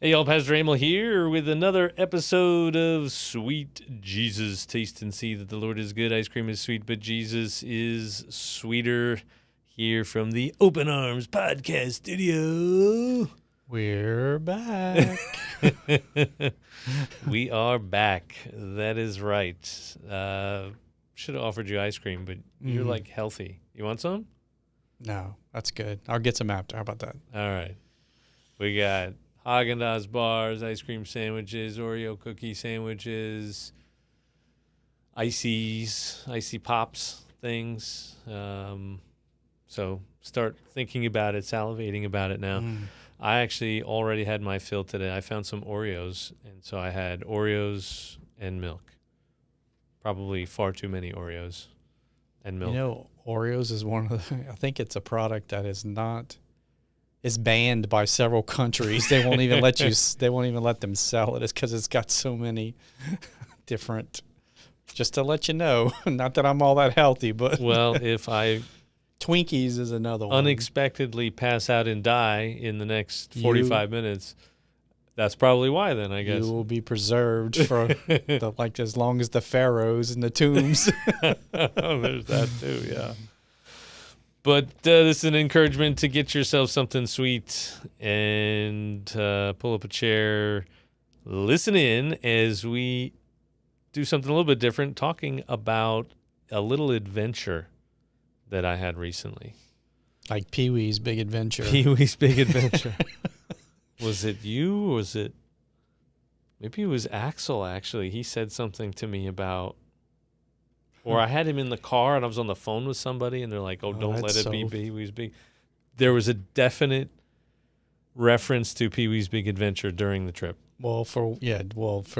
Hey, y'all, Pastor Emil here with another episode of Sweet Jesus. Taste and see that the Lord is good. Ice cream is sweet, but Jesus is sweeter. Here from the Open Arms Podcast Studio. We're back. We are back. That is right. Should have offered you ice cream, but you're like healthy. You want some? No, that's good. I'll get some after. How about that? All right. We got Haagen-Dazs bars, ice cream sandwiches, Oreo cookie sandwiches, icy pops things. So start thinking about it, salivating about it now. I actually already had my fill today. I found some Oreos, and so I had Oreos and milk. Probably far too many Oreos and milk. You know, Oreos is one of the, I think it's a product that is banned by several countries. They won't even let them sell it. It's because it's got so many different, just to let you know, not that I'm all that healthy, but. Well, if I Twinkies is another one. Unexpectedly pass out and die in the next 45 minutes, that's probably why then, I guess. You will be preserved for as long as the pharaohs and the tombs. There's that too, yeah. But this is an encouragement to get yourself something sweet and pull up a chair, listen in as we do something a little bit different, talking about a little adventure that I had recently. Like Pee-wee's Big Adventure. Pee-wee's Big Adventure. Was it you? Or was it... Maybe it was Axel, actually. He said something to me about... Or I had him in the car and I was on the phone with somebody and they're like, don't let it be Pee-wee's Big... There was a definite reference to Pee-wee's Big Adventure during the trip. Well, for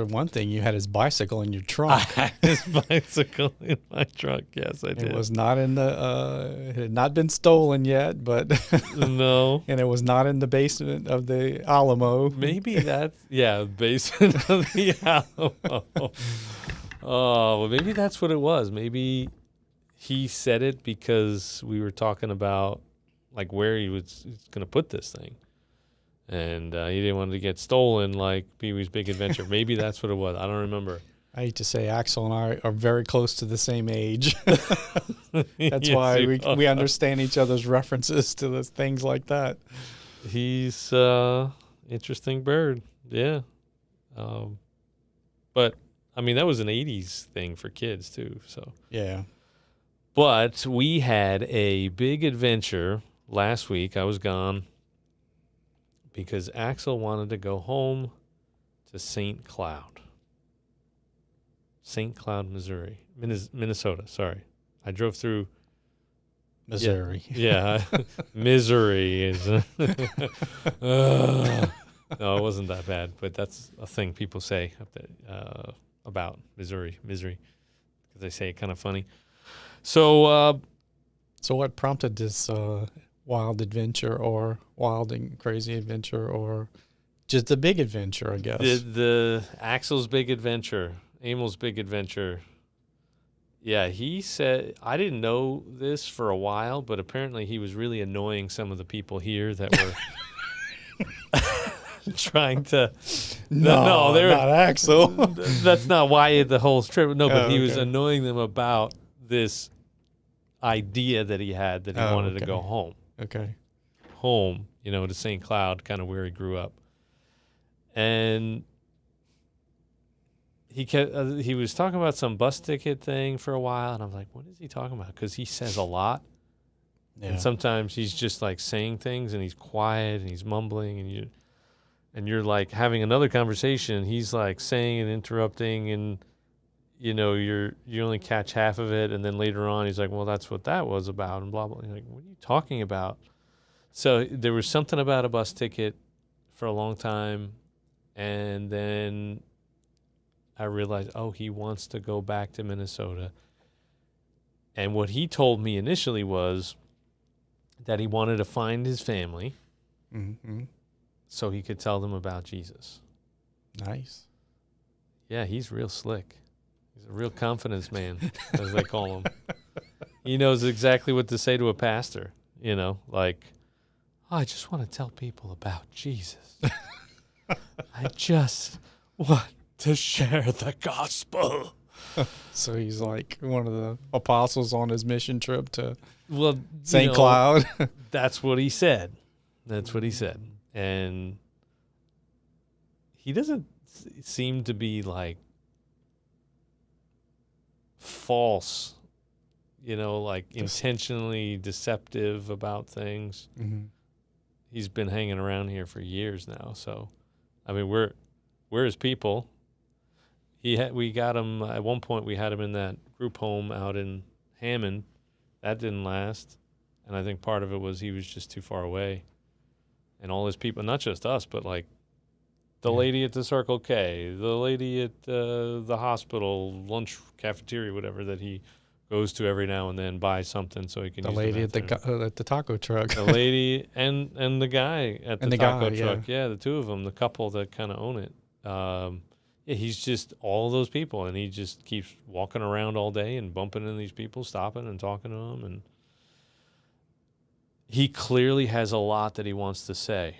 one thing, you had his bicycle in your trunk. I had his bicycle in my trunk. Yes, I did. It was not in it had not been stolen yet, but no. And it was not in the basement of the Alamo. Maybe that's basement of the Alamo. Oh, well, maybe that's what it was. Maybe he said it because we were talking about like where he was going to put this thing. And he didn't want it to get stolen like Pee-wee's Big Adventure. Maybe that's what it was. I don't remember. I hate to say Axel and I are very close to the same age. That's why we understand each other's references to those things like that. He's interesting bird. Yeah. But, I mean, that was an 80s thing for kids, too. So yeah. But we had a big adventure last week. I was gone. Because Axel wanted to go home to St. Cloud, Missouri, Minnesota. Sorry, I drove through Missouri. Yeah, Misery is. No, it wasn't that bad, but that's a thing people say about Missouri, because they say it kind of funny. So what prompted this? Wild adventure or wild and crazy adventure or just the big adventure, I guess. The Axel's Big Adventure, Emil's Big Adventure. Yeah, he said, I didn't know this for a while, but apparently he was really annoying some of the people here that were trying to... No, they're not Axel. That's not why the whole trip... No, but he was annoying them about this idea that he had that he wanted to go home. Okay. Home, to St. Cloud, kind of where he grew up. And he was talking about some bus ticket thing for a while, and I'm like, what is he talking about? Because he says a lot. Yeah. And sometimes he's just like saying things and he's quiet and he's mumbling and you're like having another conversation and he's like saying and interrupting and you only catch half of it, and then later on he's like, well, that's what that was about, and blah, blah. You're like, what are you talking about? So there was something about a bus ticket for a long time, and then I realized, he wants to go back to Minnesota. And what he told me initially was that he wanted to find his family so he could tell them about Jesus. Nice. Yeah, he's real slick. He's a real confidence man, as they call him. He knows exactly what to say to a pastor, like, I just want to tell people about Jesus. I just want to share the gospel. So he's like one of the apostles on his mission trip to Well, St. Cloud. That's what he said. That's what he said. And he doesn't seem to be like false, like intentionally deceptive about things. Mm-hmm. He's been hanging around here for years now. So, I mean, we're his people. We got him at one point. We had him in that group home out in Hammond. That didn't last, and I think part of it was he was just too far away. And all his people, not just us, but like the lady at the Circle K, the lady at the hospital lunch cafeteria, whatever, that he goes to every now and then, buys something so he can. The use lady at the taco truck. The lady and the guy at the taco truck. Yeah, the two of them, the couple that kind of own it. He's just all those people, and he just keeps walking around all day and bumping into these people, stopping and talking to them, and he clearly has a lot that he wants to say.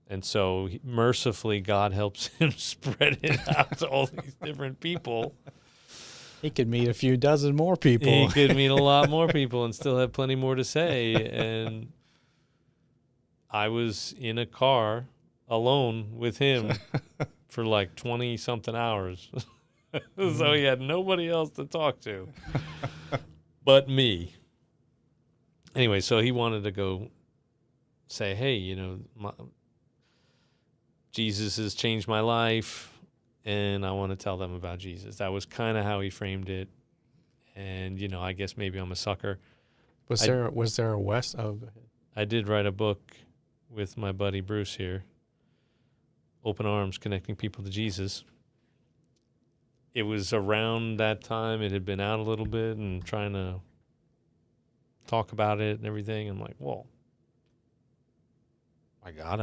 And so mercifully, God helps him spread it out to all these different people. He could meet a few dozen more people. He could meet a lot more people and still have plenty more to say. And I was in a car alone with him for like 20-something hours. So he had nobody else to talk to but me. Anyway, so he wanted to go say, hey, Jesus has changed my life, and I want to tell them about Jesus. That was kind of how he framed it. And, I guess maybe I'm a sucker. Was there a West? Oh, go ahead. I did write a book with my buddy Bruce here, Open Arms, Connecting People to Jesus. It was around that time. It had been out a little bit and trying to talk about it and everything. I'm like, well, my God,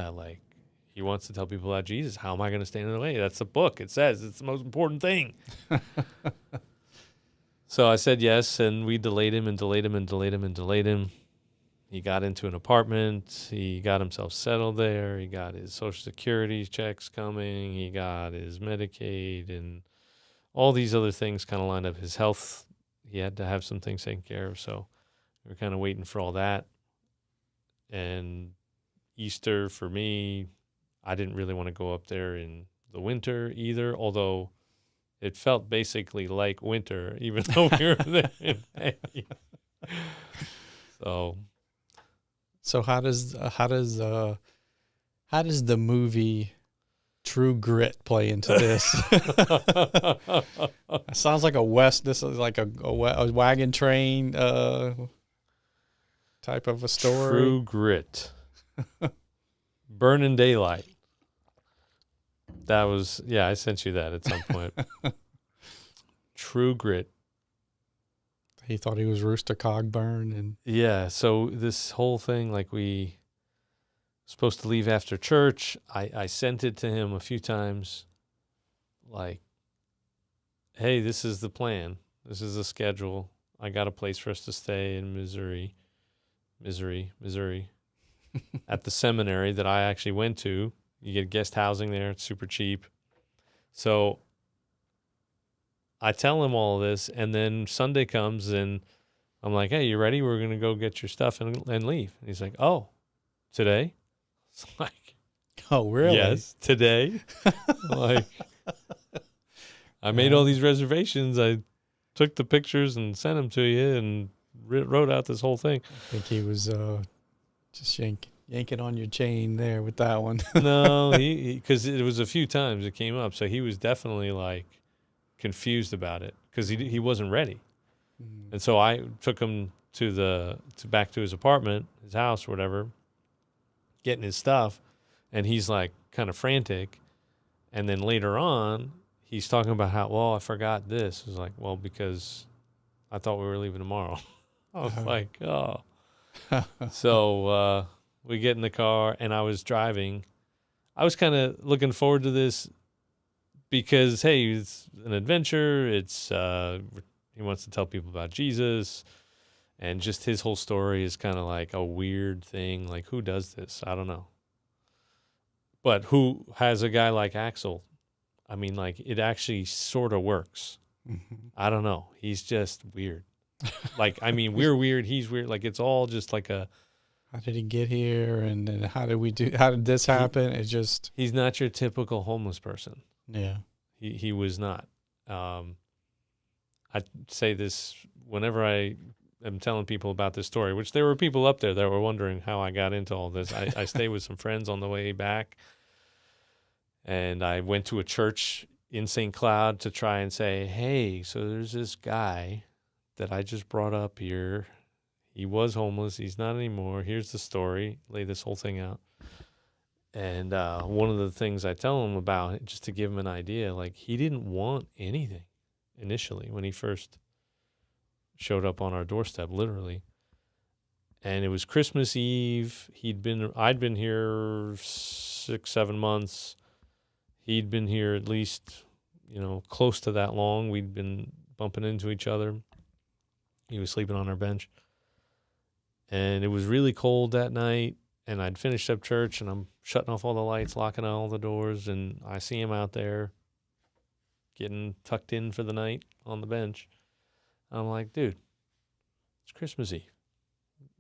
he wants to tell people about Jesus. How am I going to stand in the way? That's the book. It says it's the most important thing. So I said yes, and we delayed him and delayed him and delayed him and delayed him. He got into an apartment. He got himself settled there. He got his Social Security checks coming. He got his Medicaid and all these other things kind of lined up. His health, he had to have some things taken care of. So we were kind of waiting for all that. And Easter for me, I didn't really want to go up there in the winter either, although it felt basically like winter, even though we were there in May. So how does the movie True Grit play into this? It sounds like this is like a wagon train type of a story. True Grit. Burning Daylight. That was, I sent you that at some point. True Grit. He thought he was Rooster Cogburn. And yeah, so this whole thing, like we were supposed to leave after church. I sent it to him a few times, like, hey, this is the plan. This is the schedule. I got a place for us to stay in Missouri. At the seminary that I actually went to. You get guest housing there. It's super cheap. So I tell him all this, and then Sunday comes, and I'm like, hey, you ready? We're going to go get your stuff and leave. And he's like, oh, today? It's like, oh, really? Yes, today. Like, I made all these reservations. I took the pictures and sent them to you and wrote out this whole thing. I think he was just yanking on your chain there with that one. No, because it was a few times it came up, so he was definitely like confused about it because he wasn't ready, and so I took him back to his apartment, his house, or whatever, getting his stuff, and he's like kind of frantic, and then later on he's talking about how, well, I forgot this. I was like, well, because I thought we were leaving tomorrow. I was like, oh. So we get in the car, and I was driving. I was kind of looking forward to this because, hey, it's an adventure. It's he wants to tell people about Jesus, and just his whole story is kind of like a weird thing. Like, who does this? I don't know. But who has a guy like Axel? I mean, like, it actually sort of works. Mm-hmm. I don't know. He's just weird. Like, I mean, we're weird. He's weird. Like, it's all just like a. How did he get here? And how did this happen? It just. He's not your typical homeless person. Yeah. He was not. I say this whenever I am telling people about this story, which there were people up there that were wondering how I got into all this. I stayed with some friends on the way back, and I went to a church in St. Cloud to try and say, hey, so there's this guy that I just brought up here. He was homeless. He's not anymore. Here's the story. Lay this whole thing out. And one of the things I tell him about, just to give him an idea, like, he didn't want anything initially when he first showed up on our doorstep, literally. And it was Christmas Eve. I'd been here 6-7 months. He'd been here at least, close to that long. We'd been bumping into each other. He was sleeping on our bench. And it was really cold that night. And I'd finished up church, and I'm shutting off all the lights, locking all the doors, and I see him out there getting tucked in for the night on the bench. I'm like, dude, it's Christmas Eve.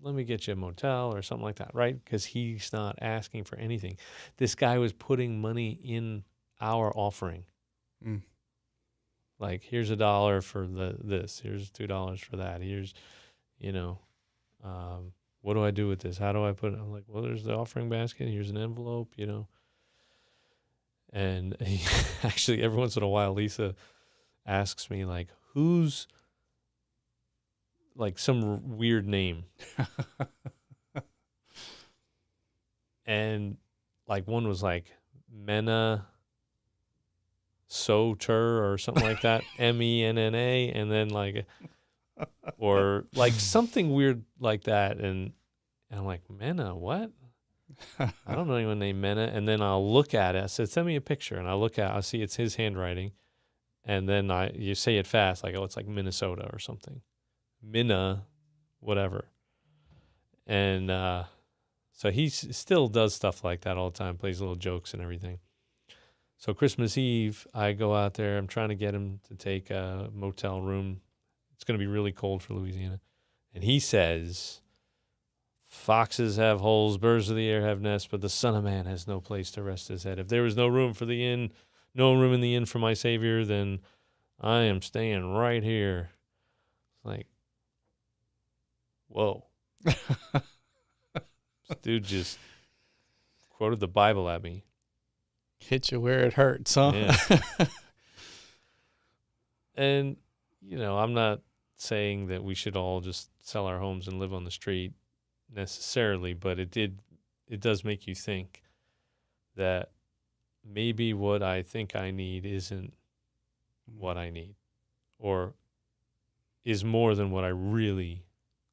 Let me get you a motel or something like that, right? Because he's not asking for anything. This guy was putting money in our offering. Mm. Like, here's $1 for this. Here's $2 for that. Here's, what do I do with this? How do I put it? I'm like, well, there's the offering basket. Here's an envelope, And actually, every once in a while, Lisa asks me, like, who's, like, some weird name. And, like, one was, like, Mena Soter or something like that. Menna. And then, like, or, like, something weird like that. And I'm like, Mena, what? I don't know anyone named Mena. And then I'll look at it. I said, send me a picture. And I see it's his handwriting. And then you say it fast, like, oh, it's like Minnesota or something. Minna, whatever. And so he still does stuff like that all the time, plays little jokes and everything. So Christmas Eve, I go out there. I'm trying to get him to take a motel room. It's going to be really cold for Louisiana. And he says, foxes have holes, birds of the air have nests, but the Son of Man has no place to rest his head. If there is no room in the inn for my Savior, then I am staying right here. It's like, whoa. This dude just quoted the Bible at me. Hit you where it hurts, huh? Yeah. And, I'm not saying that we should all just sell our homes and live on the street necessarily, but it does make you think that maybe what I think I need isn't what I need, or is more than what I really,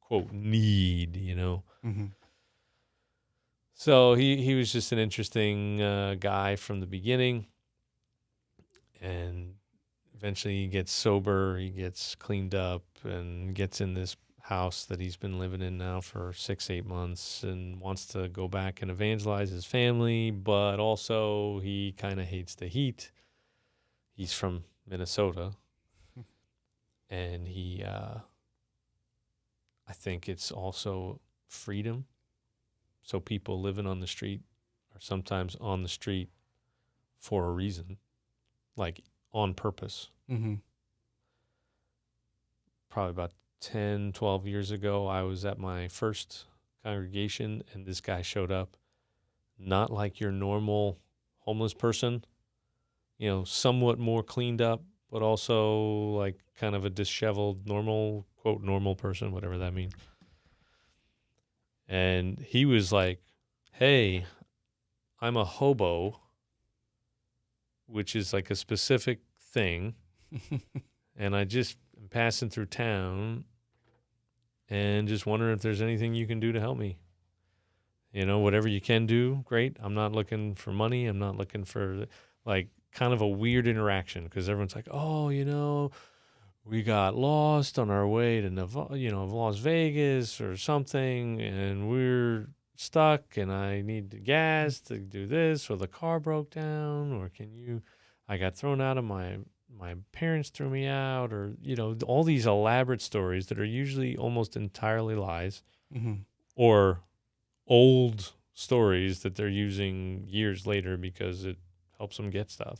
quote, need, Mm-hmm. So he was just an interesting guy from the beginning, and eventually he gets sober, he gets cleaned up, and gets in this house that he's been living in now for 6-8 months, and wants to go back and evangelize his family, but also he kind of hates the heat. He's from Minnesota, and I think it's also freedom. So people living on the street are sometimes on the street for a reason, like on purpose. Mm-hmm. Probably about 10, 12 years ago, I was at my first congregation, and this guy showed up, not like your normal homeless person, somewhat more cleaned up, but also like kind of a disheveled, normal, quote, normal person, whatever that means. And he was like, hey, I'm a hobo, which is like a specific thing. And I just am passing through town and just wondering if there's anything you can do to help me. Whatever you can do, great. I'm not looking for money. I'm not looking for, like, kind of a weird interaction, because everyone's like, oh, we got lost on our way to Las Vegas or something, and we're stuck and I need gas to do this, or the car broke down, or I got thrown out of my parents threw me out, or, all these elaborate stories that are usually almost entirely lies Mm-hmm. or old stories that they're using years later because it helps them get stuff.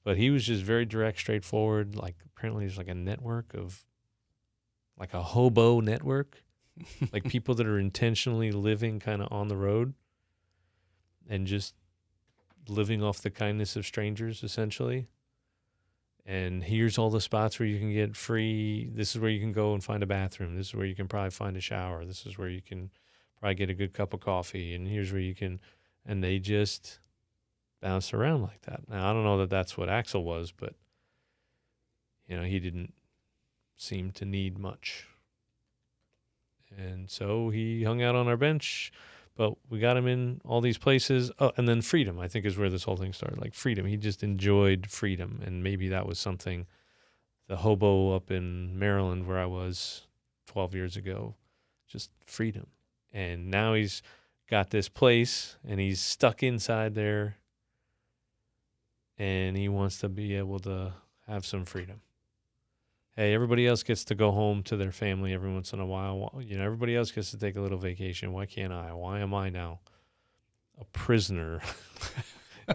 But he was just very direct, straightforward. Like, apparently there's like a network of, like a hobo network, like people that are intentionally living kind of on the road and just living off the kindness of strangers, essentially. And here's all the spots where you can get free. This is where you can go and find a bathroom. This is where you can probably find a shower. This is where you can probably get a good cup of coffee. And here's where you can, and they just bounce around like that. Now, I don't know that that's what Axel was, but, he didn't seem to need much. And so he hung out on our bench, but we got him in all these places. Oh, and then freedom, I think, is where this whole thing started. Like, freedom. He just enjoyed freedom. And maybe that was something the hobo up in Maryland where I was 12 years ago, just freedom. And now he's got this place and he's stuck inside there and he wants to be able to have some freedom. Hey, everybody else gets to go home to their family every once in a while. Everybody else gets to take a little vacation. Why can't I? Why am I now a prisoner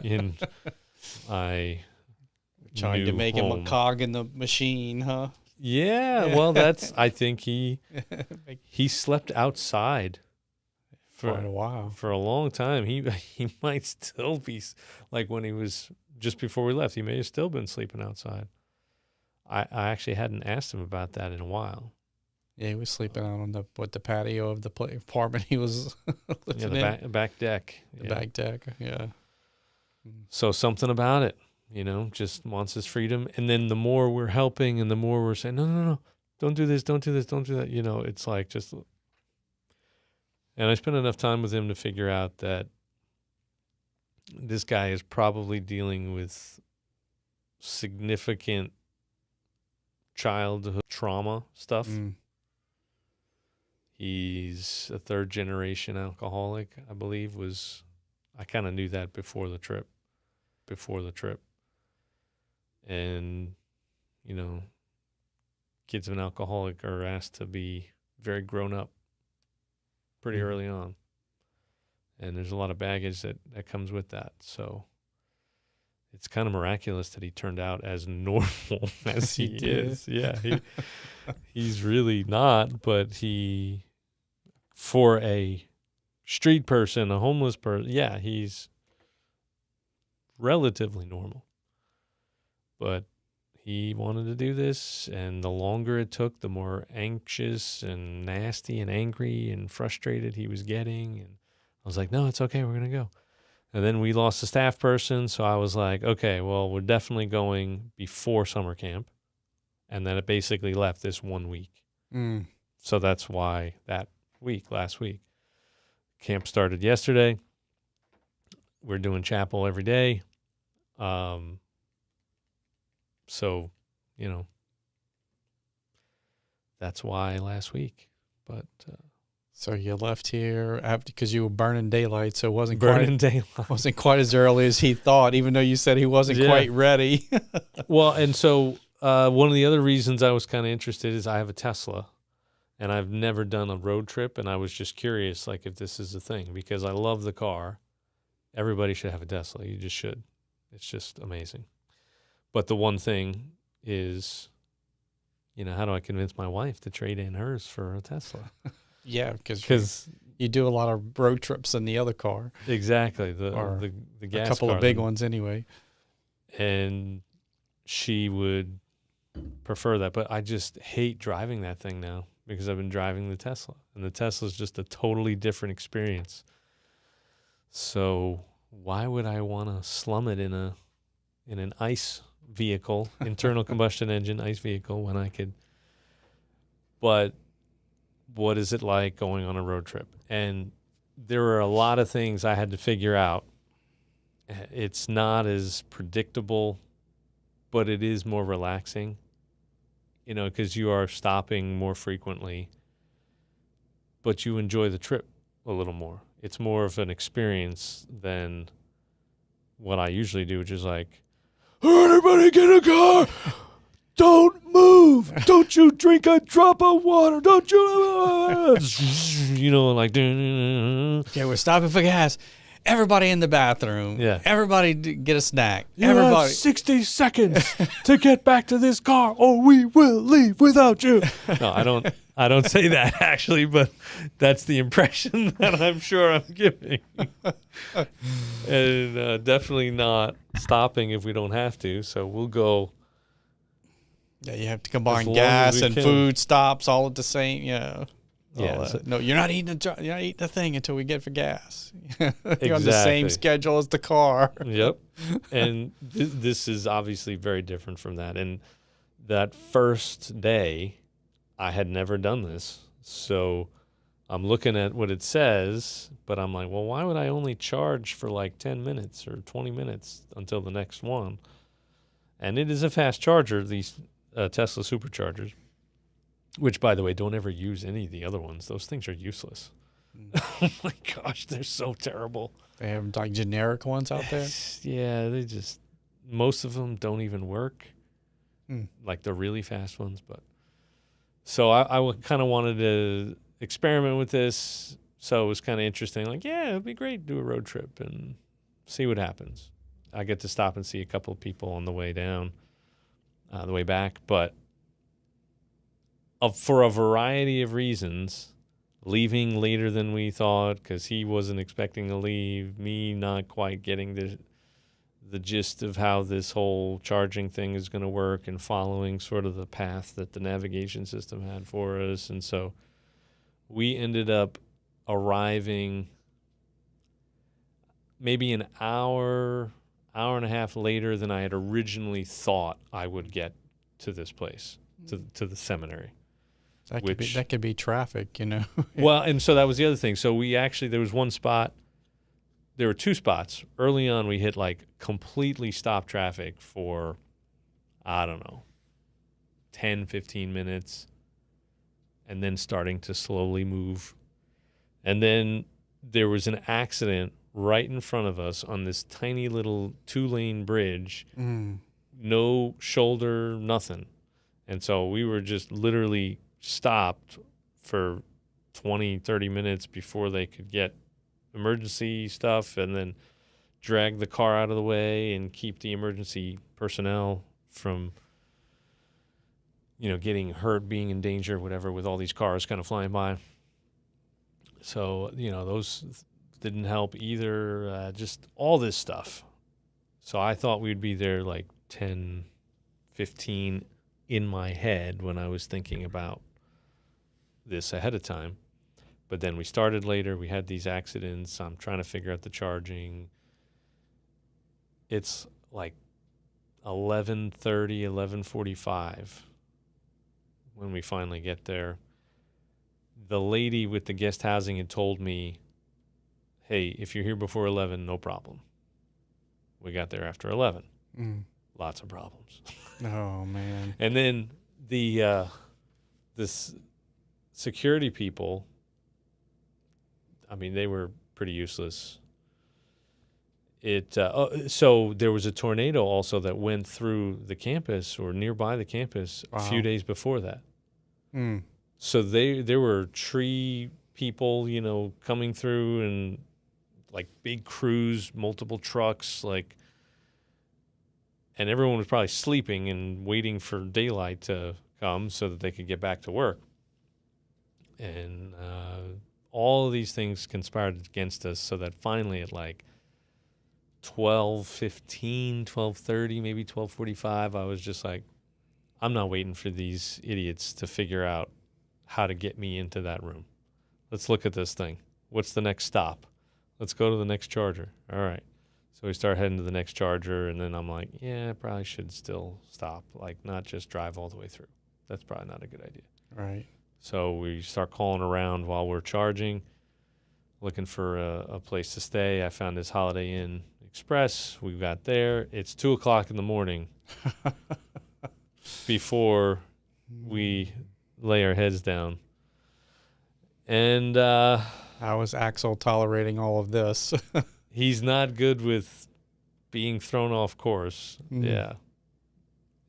in my Trying to make home? him a cog in the machine, huh? Yeah, well, I think he slept outside for a while. For a long time. He might still be, like when he was, just before we left, he may have still been sleeping outside. I actually hadn't asked him about that in a while. Yeah, he was sleeping out on the patio of the apartment he was living in. Back deck. The back deck, yeah. So something about it, just wants his freedom. And then the more we're helping and the more we're saying, no, don't do this, don't do this, don't do that. It's like just, and I spent enough time with him to figure out that this guy is probably dealing with significant childhood trauma stuff. He's a third generation alcoholic, I believe. I kind of knew that before the trip. And, kids of an alcoholic are asked to be very grown up pretty early on. And there's a lot of baggage that comes with that. So it's kind of miraculous that he turned out as normal as he is. Yeah, he's really not, but for a street person, a homeless person, yeah, he's relatively normal. But he wanted to do this, and the longer it took, the more anxious and nasty and angry and frustrated he was getting. And I was like, no, it's okay, we're going to go. And then we lost a staff person, so I was like, okay, well, we're definitely going before summer camp. And then it basically left this 1 week. So that's why last week. Camp started yesterday. We're doing chapel every day. So, that's why last week. But so you left here because you were burning daylight, so it wasn't wasn't quite as early as he thought, even though you said he wasn't quite ready. Well, and so one of the other reasons I was kind of interested is I have a Tesla, and I've never done a road trip, and I was just curious, like, if this is a thing, because I love the car. Everybody should have a Tesla. You just should. It's just amazing. But the one thing is, how do I convince my wife to trade in hers for a Tesla? Yeah, because you do a lot of road trips in the other car. Exactly, the gas a couple car, of big ones anyway. And she would prefer that, but I just hate driving that thing now because I've been driving the Tesla, and the Tesla is just a totally different experience. So why would I want to slum it in an ICE vehicle, internal combustion engine ICE vehicle, when I could? But what is it like going on a road trip? And there were a lot of things I had to figure out. It's not as predictable, but it is more relaxing, because you are stopping more frequently, but you enjoy the trip. a little more. It's more of an experience than what I usually do, which is like, everybody get in a car. Don't move. Don't you drink a drop of water. Don't you, like. Okay, we're stopping for gas. Everybody in the bathroom. Yeah. Everybody get a snack. You have Everybody. 60 seconds to get back to this car, or we will leave without you. No, I don't say that actually, but that's the impression that I'm sure I'm giving. And definitely not stopping if we don't have to. So we'll go. Yeah, you have to combine long gas as we and can. food stops all at the same. Yeah. Yeah. So, No, you're not eating the thing until we get for gas. You're on the Exactly. same schedule as the car. Yep. And this is obviously very different from that. And that first day, I had never done this. So I'm looking at what it says, but I'm like, well, why would I only charge for like 10 minutes or 20 minutes until the next one? And it is a fast charger, these Tesla superchargers, which, by the way, don't ever use any of the other ones. Those things are useless. Oh, my gosh, they're so terrible. They have like generic ones out there. Yeah, most of them don't even work, Hmm. like the really fast ones. But so I kind of wanted to experiment with this. So it was kind of interesting. Like, yeah, it'd be great to do a road trip and see what happens. I get to stop and see a couple of people on the way down, the way back. But for a variety of reasons, leaving later than we thought because he wasn't expecting to leave, me not quite getting the gist of how this whole charging thing is going to work and following sort of the path that the navigation system had for us. And so we ended up arriving maybe an hour and a half later than I had originally thought I would get to this place, to the seminary. That could be traffic, Well, and so that was the other thing. So there was one spot. There were two spots. Early on, we hit like completely stopped traffic for, I don't know, 10, 15 minutes, and then starting to slowly move. And then there was an accident right in front of us on this tiny little 2-lane bridge. No shoulder, nothing. And so we were just literally stopped for 20, 30 minutes before they could get emergency stuff and then drag the car out of the way and keep the emergency personnel from, getting hurt, being in danger, whatever, with all these cars kind of flying by. So, those didn't help either, just all this stuff. So I thought we'd be there like 10, 15 in my head when I was thinking about this ahead of time. But then we started later. We had these accidents. I'm trying to figure out the charging. It's like 11:30, 11:45 when we finally get there. The lady with the guest housing had told me, hey, if you're here before 11, no problem. We got there after 11. Lots of problems. Oh, man. And then this security people, they were pretty useless. So there was a tornado also that went through the campus or nearby the campus a few days before that. So there were tree people, coming through and like big crews, multiple trucks, and everyone was probably sleeping and waiting for daylight to come so that they could get back to work. And all of these things conspired against us so that finally at like 12:15, 12:30, maybe 12:45, I was just like, I'm not waiting for these idiots to figure out how to get me into that room. Let's look at this thing. What's the next stop? Let's go to the next charger. All right. So we start heading to the next charger, and then I'm like, yeah, I probably should still stop, not just drive all the way through. That's probably not a good idea. Right. So we start calling around while we're charging, looking for a place to stay. I found this Holiday Inn Express. We got there. It's 2 o'clock in the morning before we lay our heads down. And How is Axel tolerating all of this? He's not good with being thrown off course. Mm. Yeah.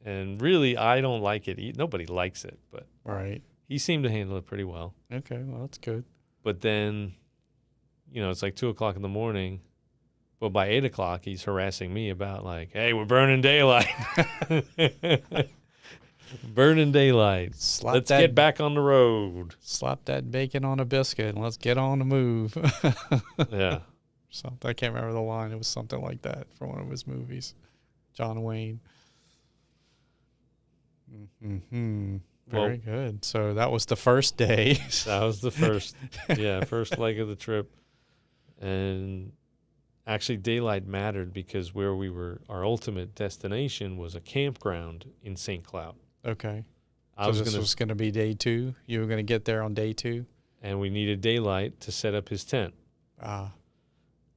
And really, I don't like it. Nobody likes it, but Right. he seemed to handle it pretty well. Okay, well, that's good. But then, it's like 2 o'clock in the morning. But by 8 o'clock, he's harassing me about like, hey, we're burning daylight. Burning daylight. Let's get back on the road. Slap that bacon on a biscuit and let's get on the move. Yeah. Something, I can't remember the line. It was something like that from one of his movies. John Wayne. Mm-hmm. Very good. So that was the first day. That was the first first leg of the trip. And actually daylight mattered because where we were, our ultimate destination was a campground in St. Cloud. Okay. This was going to be day 2? You were going to get there on day 2? And we needed daylight to set up his tent. Ah.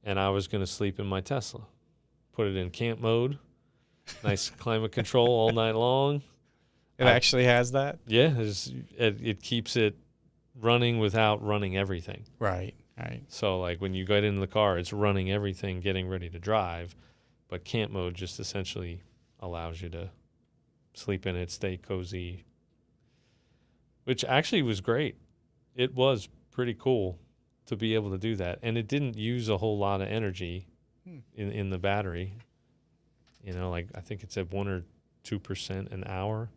And I was going to sleep in my Tesla. Put it in camp mode. Nice climate control all night long. It actually has that? Yeah. It keeps it running without running everything. Right, right. So, like, when you get into the car, it's running everything, getting ready to drive. But camp mode just essentially allows you to sleep in it, stay cozy, which actually was great. It was pretty cool to be able to do that. And it didn't use a whole lot of energy in the battery. Like I think it's at 1 or 2% an hour,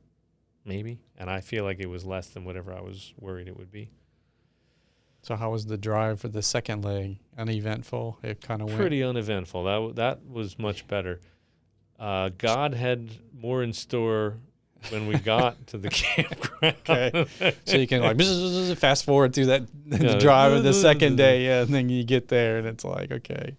maybe. And I feel like it was less than whatever I was worried it would be. So how was the drive for the second leg? Uneventful? It kind of went pretty uneventful. That was much better. God had more in store when we got to the campground. Okay. So you can like fast forward through that the drive of the second day, and then you get there and it's like, okay.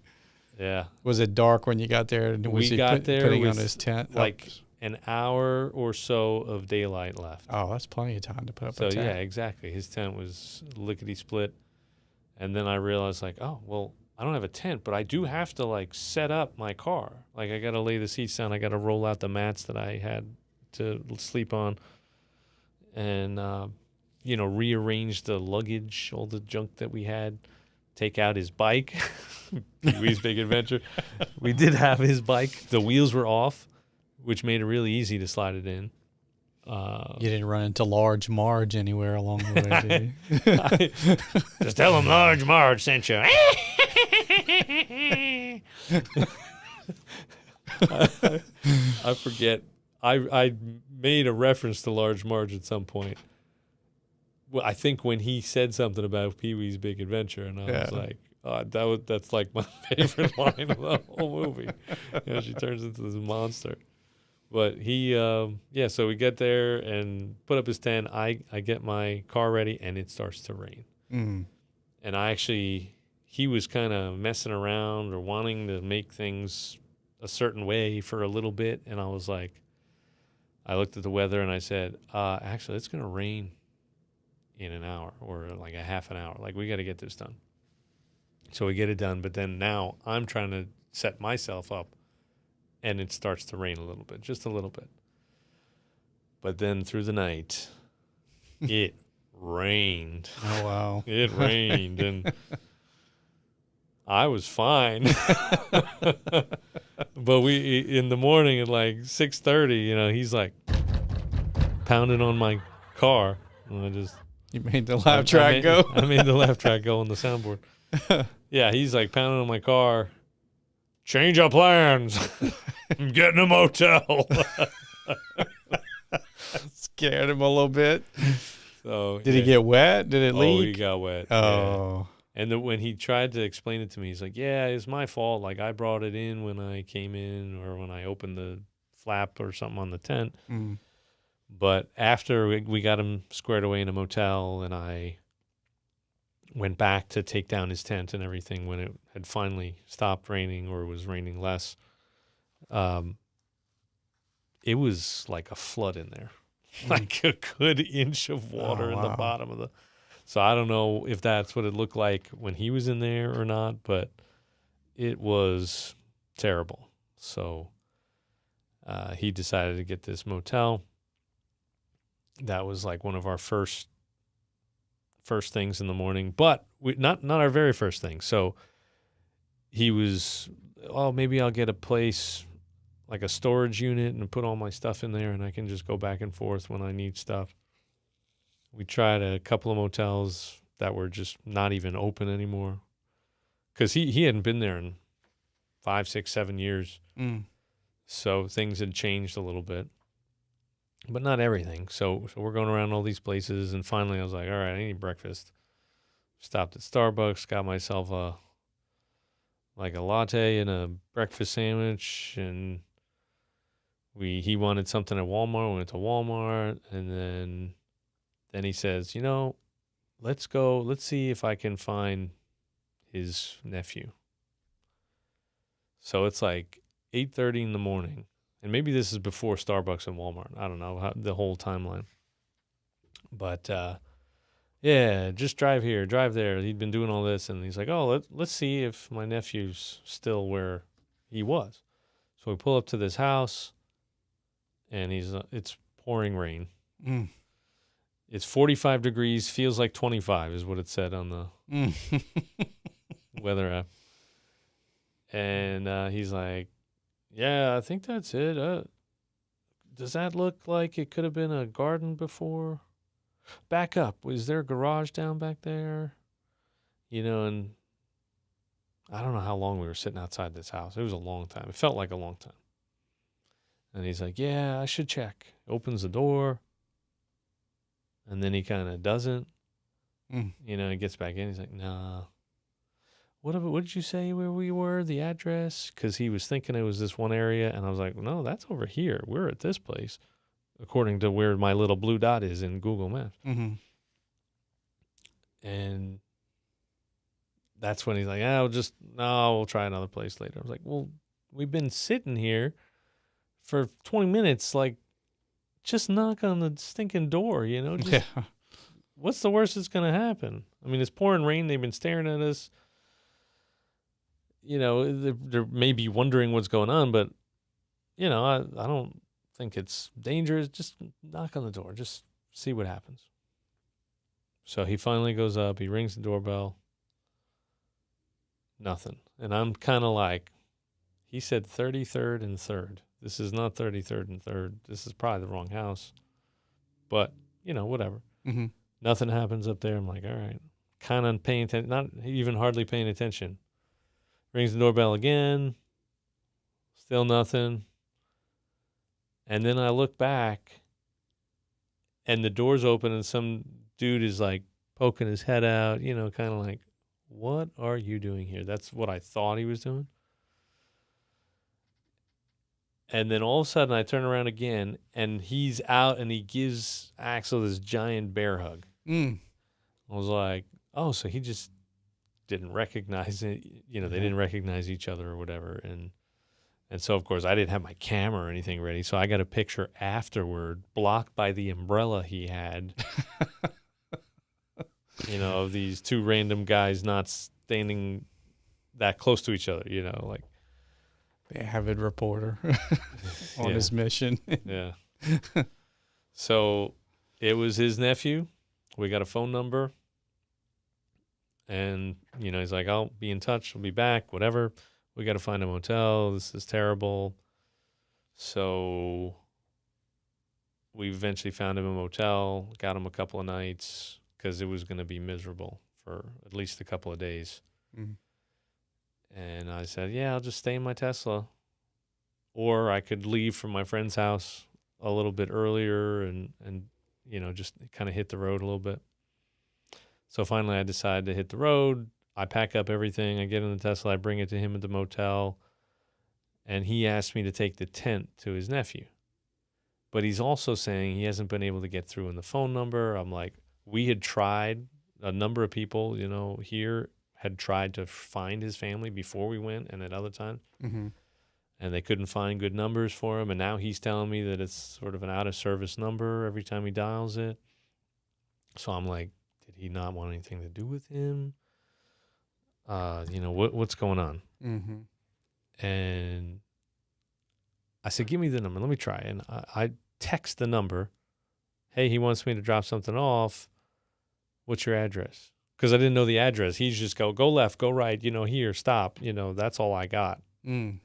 Yeah. Was it dark when you got there? Was he putting on his tent? Like an hour or so of daylight left. Oh, that's plenty of time to put up a tent. So yeah, exactly. His tent was lickety split. And then I realized like, oh, well, I don't have a tent, but I do have to like set up my car. Like I got to lay the seats down. I got to roll out the mats that I had to sleep on and, rearrange the luggage, all the junk that we had, take out his bike, Pee-wee's Big Adventure. We did have his bike. The wheels were off, which made it really easy to slide it in. You didn't run into Large Marge anywhere along the way, did you? Just tell him Large Marge sent you. I forget. I made a reference to Large Marge at some point. Well, I think when he said something about Pee-wee's Big Adventure, and I was like, oh, that's like my favorite line of the whole movie. She turns into this monster. But he, so we get there and put up his tent. I get my car ready, and it starts to rain. Mm. And he was kind of messing around or wanting to make things a certain way for a little bit. And I was like, I looked at the weather and I said, actually, it's going to rain in an hour or like a half an hour. Like, we got to get this done. So we get it done. But then now I'm trying to set myself up, and it starts to rain a little bit, just a little bit. But then through the night, it rained. Oh, wow. It rained, and I was fine. But in the morning at like 6:30, he's like pounding on my car. And You made the laugh track go? I made the laugh track go on the soundboard. Yeah, he's like pounding on my car. Change our plans. I'm getting a motel. Scared him a little bit. So did he get wet? Did it leak? Oh, he got wet. Oh. Yeah. And when he tried to explain it to me, he's like, yeah, it's my fault. Like, I brought it in when I came in or when I opened the flap or something on the tent. Mm. But after we got him squared away in a motel and I went back to take down his tent and everything when it had finally stopped raining or was raining less, it was like a flood in there. Like a good inch of water in the bottom of the... So I don't know if that's what it looked like when he was in there or not, but it was terrible. So he decided to get this motel. That was like one of our first first things in the morning, but not our very first thing. So he was, oh, maybe I'll get a place like a storage unit and put all my stuff in there, and I can just go back and forth when I need stuff. We tried a couple of motels that were just not even open anymore because he hadn't been there in 5, 6, 7 years. So things had changed a little bit, but not everything. So we're going around all these places, and finally I was like, all right, I need breakfast. Stopped at Starbucks, got myself a latte and a breakfast sandwich, and he wanted something at Walmart. We went to Walmart, and then he says, let's see if I can find his nephew. So it's like 8:30 in the morning, and maybe this is before Starbucks and Walmart. I don't know the whole timeline. But yeah, just drive here, drive there. He'd been doing all this, and he's like, oh, let's see if my nephew's still where he was. So we pull up to this house, and it's pouring rain. It's 45 degrees, feels like 25 is what it said on the weather app. And he's like, yeah, I think that's it. Does that look like it could have been a garden before? Back up. Was there a garage down back there? And I don't know how long we were sitting outside this house. It was a long time. It felt like a long time. And he's like, yeah, I should check. Opens the door. And then he kind of doesn't. He gets back in. He's like, nah. What did you say where we were? The address? Because he was thinking it was this one area. And I was like, no, that's over here. We're at this place, according to where my little blue dot is in Google Maps. And that's when he's like, we'll try another place later. I was like, well, we've been sitting here for 20 minutes, like, just knock on the stinking door, Just, what's the worst that's going to happen? I mean, it's pouring rain. They've been staring at us. They're maybe wondering what's going on, but, I don't think it's dangerous. Just knock on the door. Just see what happens. So he finally goes up. He rings the doorbell. Nothing. And I'm kind of like, he said 33rd and 3rd. This is not 33rd and 3rd. This is probably the wrong house. But, whatever. Nothing happens up there. I'm like, all right. Kind of paying attention. Not even hardly paying attention. Rings the doorbell again. Still nothing. And then I look back, and the door's open, and some dude is like poking his head out, kind of like, what are you doing here? That's what I thought he was doing. And then all of a sudden I turn around again, and he's out, and he gives Axel this giant bear hug. I was like, oh, so he just didn't recognize it. They didn't recognize each other or whatever. And so, of course, I didn't have my camera or anything ready. So I got a picture afterward, blocked by the umbrella he had, of these two random guys not standing that close to each other, like. The avid reporter on his mission. Yeah. So it was his nephew. We got a phone number. And, he's like, I'll be in touch. I'll be back, whatever. We got to find a motel. This is terrible. So we eventually found him a motel, got him a couple of nights because it was going to be miserable for at least a couple of days. And I said, yeah, I'll just stay in my Tesla. Or I could leave from my friend's house a little bit earlier and just kind of hit the road a little bit. So finally I decided to hit the road. I pack up everything. I get in the Tesla. I bring it to him at the motel. And he asked me to take the tent to his nephew. But he's also saying he hasn't been able to get through in the phone number. I'm like, we had tried, a number of people, here had tried to find his family before we went and at other times. And they couldn't find good numbers for him. And now he's telling me that it's sort of an out-of-service number every time he dials it. So I'm like, did he not want anything to do with him? What's going on? And I said, give me the number. Let me try. And I text the number. Hey, he wants me to drop something off. What's your address? Because I didn't know the address. He's just go left, go right, here, stop. That's all I got. Mm.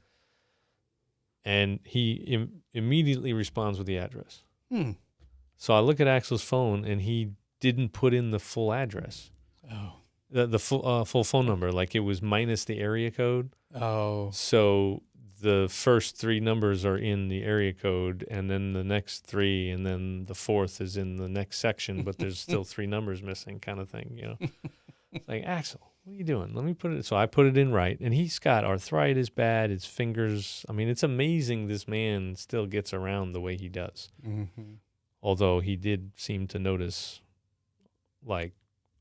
And he immediately responds with the address. Hmm. So I look at Axel's phone, and he didn't put in the full address. Oh. The full phone number, like it was minus the area code. Oh. So the first 3 numbers are in the area code, and then the next 3, and then the 4th is in the next section, but there's still 3 numbers missing, kind of thing. It's like, Axel, what are you doing? Let me put it. So I put it in right, and he's got arthritis bad. His fingers. I mean, it's amazing this man still gets around the way he does. Mm-hmm. Although he did seem to notice, like,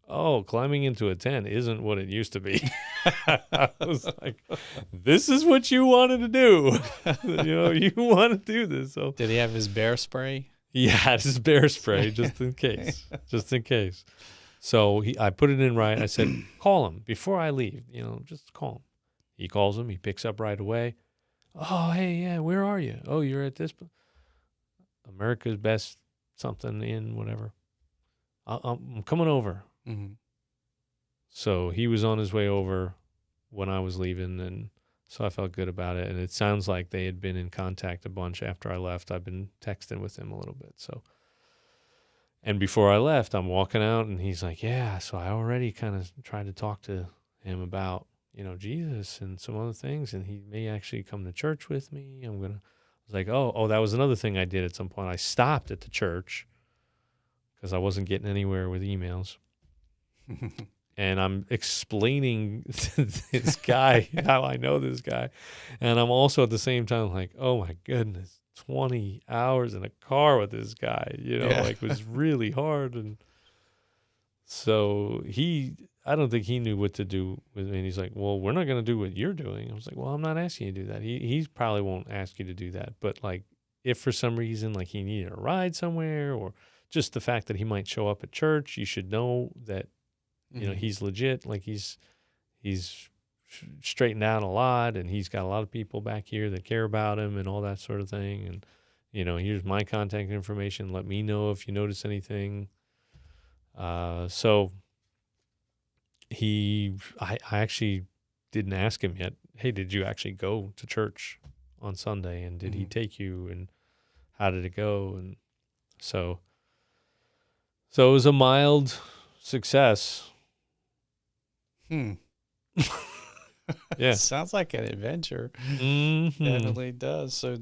oh, climbing into a tent isn't what it used to be. I was like, this is what you wanted to do. You want to do this. So Did he have his bear spray? he had his bear spray just in case. Just in case. So I put it in right. I said, call him before I leave. Just call him. He calls him. He picks up right away. Oh, hey, yeah, where are you? Oh, you're at this America's Best something in whatever. I'm coming over. Mm-hmm. So he was on his way over when I was leaving, and so I felt good about it. And it sounds like they had been in contact a bunch after I left. I've been texting with him a little bit. So, and before I left, I'm walking out, and he's like, yeah, so I already kind of tried to talk to him about, Jesus and some other things, and he may actually come to church with me. I was like, oh, that was another thing I did at some point. I stopped at the church because I wasn't getting anywhere with emails. And I'm explaining to this guy how I know this guy. And I'm also at the same time like, oh my goodness, 20 hours in a car with this guy, it was really hard. And so I don't think he knew what to do with me. And he's like, well, we're not going to do what you're doing. I was like, well, I'm not asking you to do that. He probably won't ask you to do that. But like, if for some reason, like he needed a ride somewhere, or just the fact that he might show up at church, you should know that, he's legit. Like he's straightened out a lot, and he's got a lot of people back here that care about him and all that sort of thing. And, here's my contact information. Let me know if you notice anything. So I actually didn't ask him yet, hey, did you actually go to church on Sunday? And did he take you? And how did it go? And so it was a mild success. Yeah. Sounds like an adventure. Mm-hmm. Definitely does. So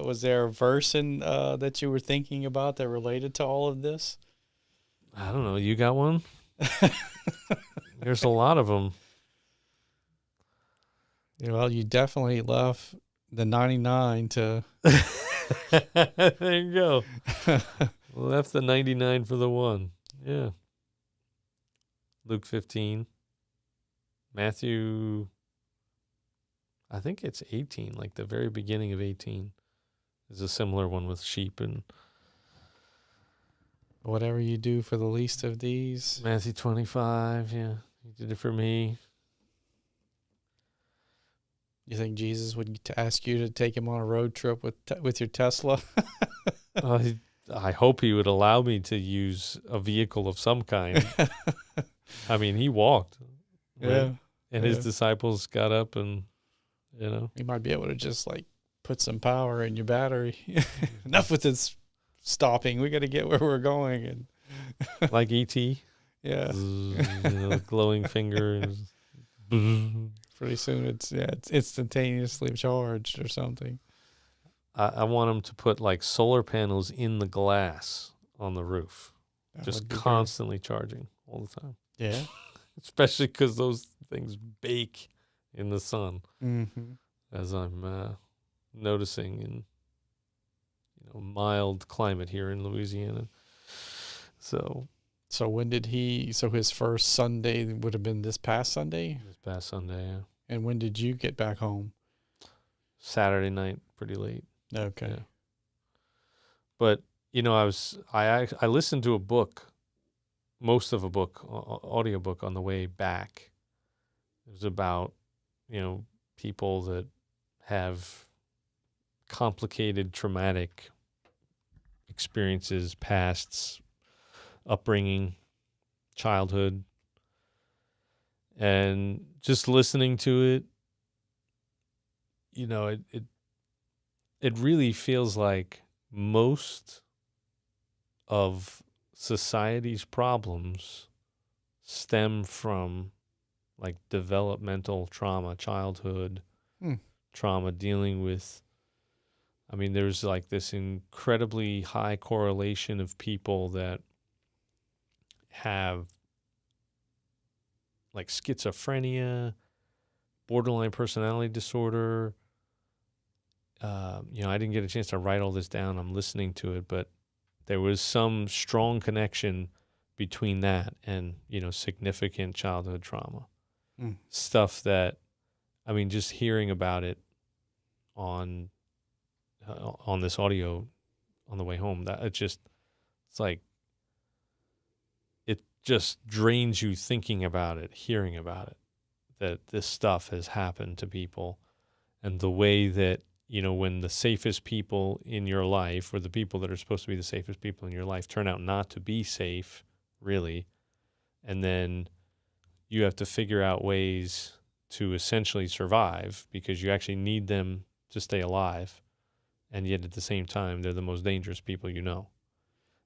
was there a verse that you were thinking about that related to all of this? I don't know. You got one? There's a lot of them. Well, you definitely left the 99 to. There you go. Left the 99 for the 1. Yeah. Luke 15. Matthew, I think it's 18, like the very beginning of 18. There's a similar one with sheep and whatever you do for the least of these. Matthew 25, yeah. You did it for me. You think Jesus would ask you to take him on a road trip with your Tesla? I hope he would allow me to use a vehicle of some kind. I mean, he walked. Right? Yeah. And his disciples got up and, He might be able to just like put some power in your battery. Enough with this stopping. We got to get where we're going. And like E.T. Yeah. Glowing finger. Pretty soon it's instantaneously charged or something. I want him to put like solar panels in the glass on the roof. Just constantly charging all the time. Yeah. Especially because those things bake in the sun, as I'm noticing in mild climate here in Louisiana. So when did so his first Sunday would have been this past Sunday? This past Sunday, yeah. And when did you get back home? Saturday night, pretty late. Okay. Yeah. But I listened to a book. Most of a book, audiobook on the way back. It was about, people that have complicated, traumatic experiences, pasts, upbringing, childhood, and just listening to it, it really feels like most of society's problems stem from like developmental trauma, childhood trauma, dealing with. I mean, there's like this incredibly high correlation of people that have like schizophrenia, borderline personality disorder. I didn't get a chance to write all this down. I'm listening to it, but there was some strong connection between that and, significant childhood trauma. Stuff that, I mean, just hearing about it on this audio on the way home, that it's like, it just drains you thinking about it, hearing about it, that this stuff has happened to people, and the way that, when the safest people in your life, or the people that are supposed to be the safest people in your life, turn out not to be safe, really, and then you have to figure out ways to essentially survive because you actually need them to stay alive, and yet at the same time, they're the most dangerous people you know.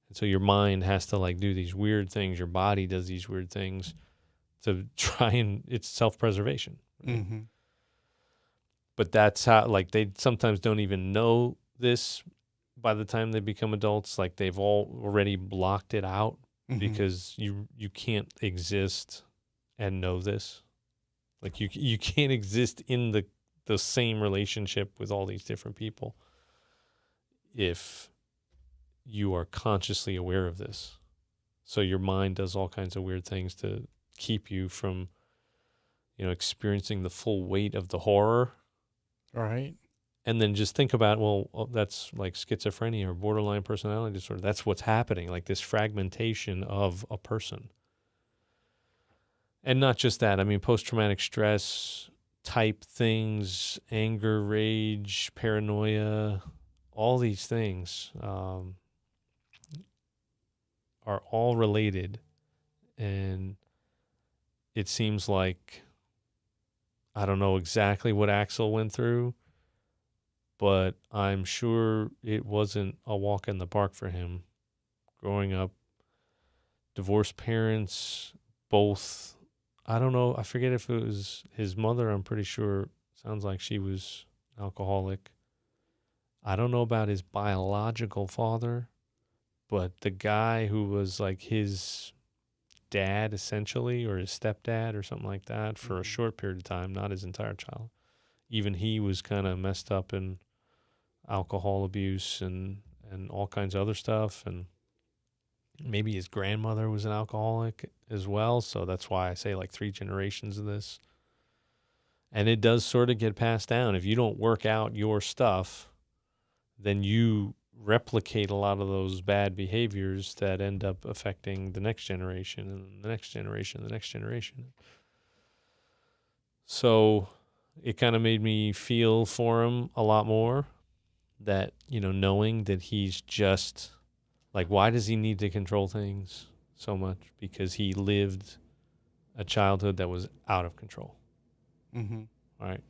And so your mind has to like do these weird things, your body does these weird things to try, and it's self-preservation. Right? Mm-hmm. But that's how, like, they sometimes don't even know this by the time they become adults. Like, they've already blocked it out because you can't exist and know this. Like, you can't exist in the same relationship with all these different people if you are consciously aware of this. So your mind does all kinds of weird things to keep you from, experiencing the full weight of the horror. Right. And then just think about, well, that's like schizophrenia or borderline personality disorder. That's what's happening, like this fragmentation of a person. And not just that. I mean, post-traumatic stress type things, anger, rage, paranoia, all these things are all related. And it seems like, I don't know exactly what Axel went through, but I'm sure it wasn't a walk in the park for him. Growing up, divorced parents, both, I don't know, I forget if it was his mother, I'm pretty sure, sounds like she was alcoholic. I don't know about his biological father, but the guy who was like his dad, essentially, or his stepdad or something like that, for a short period of time, not his entire child. Even he was kind of messed up in alcohol abuse and all kinds of other stuff. And maybe his grandmother was an alcoholic as well. So that's why I say like 3 generations of this. And it does sort of get passed down. If you don't work out your stuff, then you replicate a lot of those bad behaviors that end up affecting the next generation and the next generation, the next generation. So it kind of made me feel for him a lot more, that, knowing that he's just like, why does he need to control things so much? Because he lived a childhood that was out of control. Mm-hmm. Right?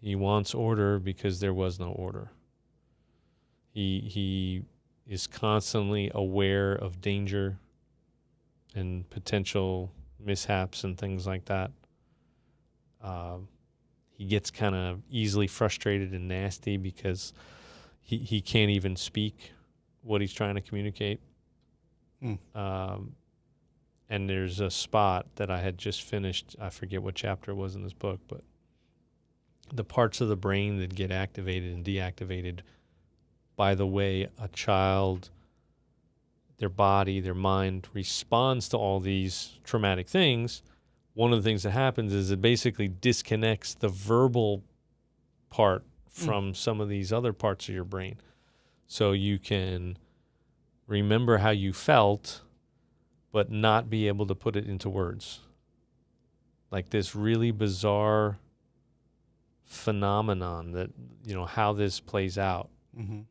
He wants order because there was no order. He is constantly aware of danger and potential mishaps and things like that. He gets kind of easily frustrated and nasty because he can't even speak what he's trying to communicate. And there's a spot that I had just finished. I forget what chapter it was in this book, but the parts of the brain that get activated and deactivated by the way a child, their body, their mind responds to all these traumatic things. One of the things that happens is it basically disconnects the verbal part from some of these other parts of your brain. So you can remember how you felt, but not be able to put it into words. Like this really bizarre phenomenon that, how this plays out. Mm-hmm.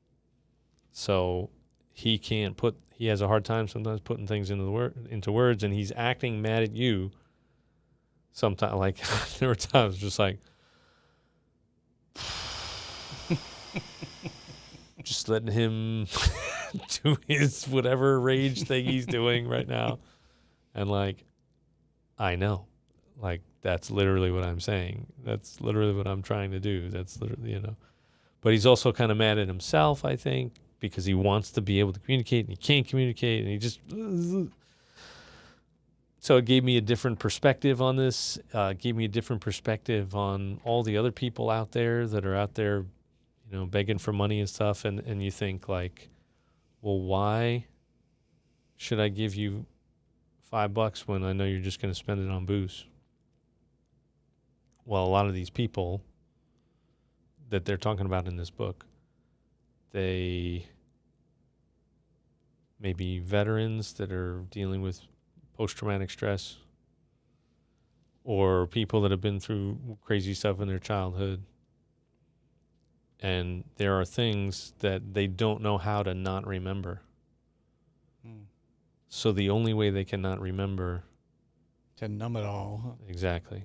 So he has a hard time sometimes putting things into words, and he's acting mad at you. Sometimes, like, there were times just like, just letting him do his whatever rage thing he's doing right now. And like, I know, like, that's literally what I'm saying. That's literally what I'm trying to do. That's literally, but he's also kind of mad at himself, I think, because he wants to be able to communicate and he can't communicate, and he just, so it gave me a different perspective on this, gave me a different perspective on all the other people out there that are out there, begging for money and stuff. And you think like, well, why should I give you $5 when I know you're just going to spend it on booze? Well, a lot of these people that they're talking about in this book, they may be veterans that are dealing with post-traumatic stress, or people that have been through crazy stuff in their childhood. And there are things that they don't know how to not remember. So the only way they cannot remember, to numb it all. Huh? Exactly.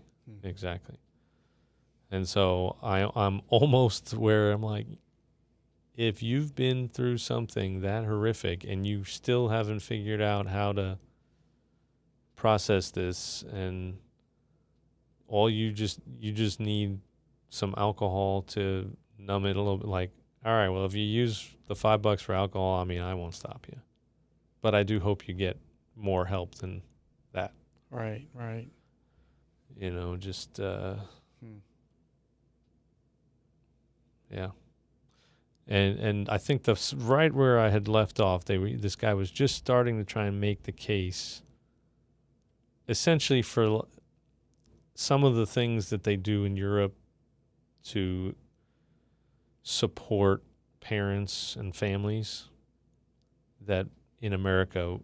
And so I'm almost where I'm like, if you've been through something that horrific and you still haven't figured out how to process this, and you just need some alcohol to numb it a little bit, like, all right, well, if you use the $5 for alcohol, I mean, I won't stop you. But I do hope you get more help than that. Right. Just, yeah. And I think that's right where I had left off. This guy was just starting to try and make the case, essentially, for some of the things that they do in Europe to support parents and families that in America,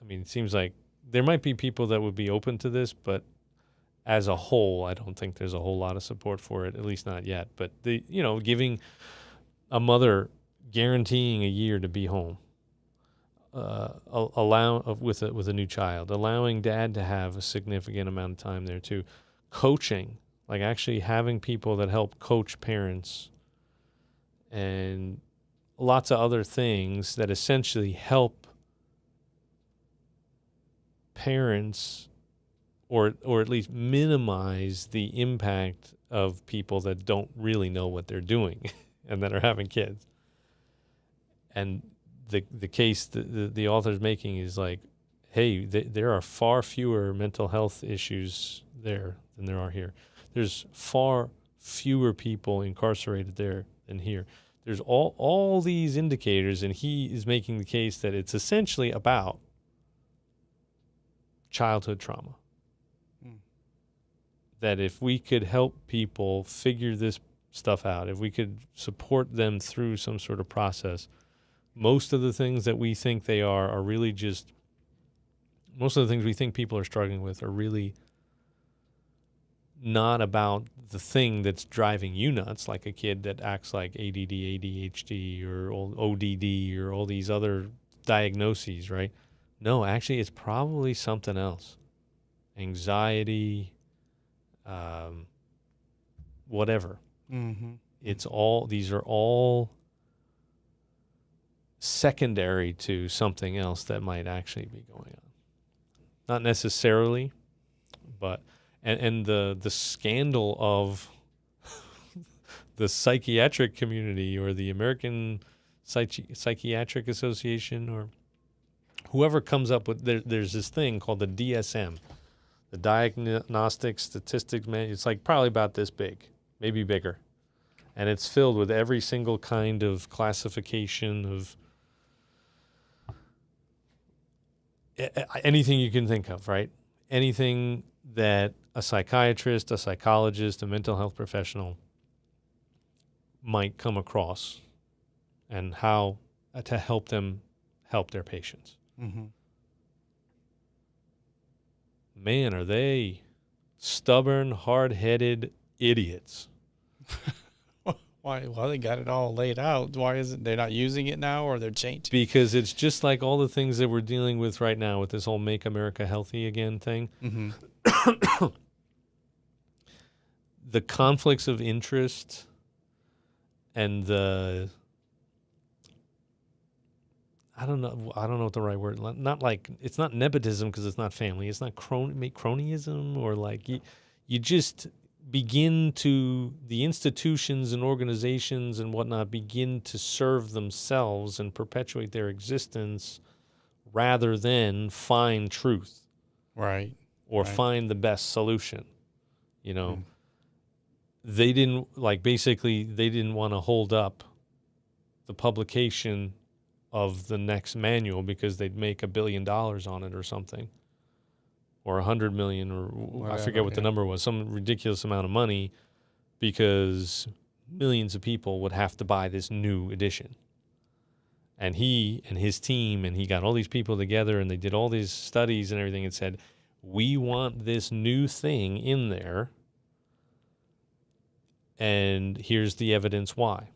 I mean, it seems like there might be people that would be open to this, but as a whole, I don't think there's a whole lot of support for it, at least not yet. But giving a mother, guaranteeing a year to be home, with a new child, allowing dad to have a significant amount of time there too, coaching, like actually having people that help coach parents, and lots of other things that essentially help parents, or at least minimize the impact of people that don't really know what they're doing and that are having kids. And the case the author's making is like, hey, there are far fewer mental health issues there than there are here. There's far fewer people incarcerated there than here. There's all these indicators, and he is making the case that it's essentially about childhood trauma. That if we could help people figure this stuff out, if we could support them through some sort of process, most of the things that we think they are really just, most of the things we think people are struggling with are really not about the thing that's driving you nuts, like a kid that acts like ADD, ADHD, or ODD, or all these other diagnoses, right? No, actually, it's probably something else. Anxiety, whatever. These are all secondary to something else that might actually be going on. Not necessarily, but and the scandal of the psychiatric community, or the American Psychiatric Association, or whoever comes up with, there's this thing called the DSM, the Diagnostic Statistics Manual. It's like probably about this big, maybe bigger. And it's filled with every single kind of classification of anything you can think of, right? Anything that a psychiatrist, a psychologist, a mental health professional might come across, and how to help them help their patients. Man, are they stubborn, hard-headed idiots. Why? Well, they got it all laid out. Why isn't they're not using it now, or they're changing? Because it's just like all the things that we're dealing with right now with this whole Make America Healthy Again thing. Mm-hmm. The conflicts of interest and I don't know what the right word. Not like, it's not nepotism because it's not family. It's not cronyism, or like you just begin to, the institutions and organizations and whatnot begin to serve themselves and perpetuate their existence rather than find truth, Right. or Right. find the best solution. You know, Mm. they didn't they didn't want to hold up the publication of the next manual because they'd make $1 billion on it or something, or 100 million, or Whatever, I forget what the number was, some ridiculous amount of money, because millions of people would have to buy this new edition. And he and his team, and he got all these people together, and they did all these studies and everything, and said, we want this new thing in there, and here's the evidence why.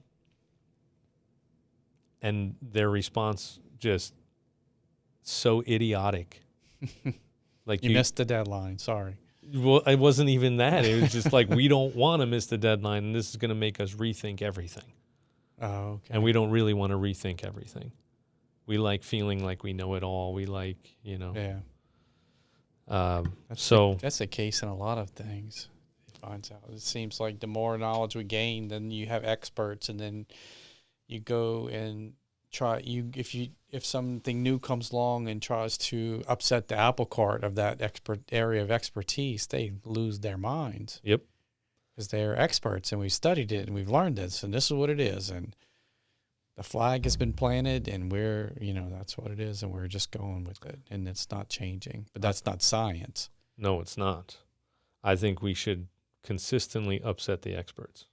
And their response, just so idiotic. Like, you missed the deadline. Sorry. Well, it wasn't even that. It was just like, we don't want to miss the deadline, and this is going to make us rethink everything. Oh, okay. And we don't really want to rethink everything. We like feeling like we know it all. We like, Yeah. That's the case in a lot of things. It finds out. It seems like the more knowledge we gain, then you have experts, and then you go and try. If something new comes along and tries to upset the apple cart of that area of expertise, they lose their minds. Yep. Because they're experts, and we've studied it, and we've learned this, and this is what it is, and the flag has been planted, and we're, that's what it is, and we're just going with it, and it's not changing. But that's not science. No, it's not. I think we should consistently upset the experts.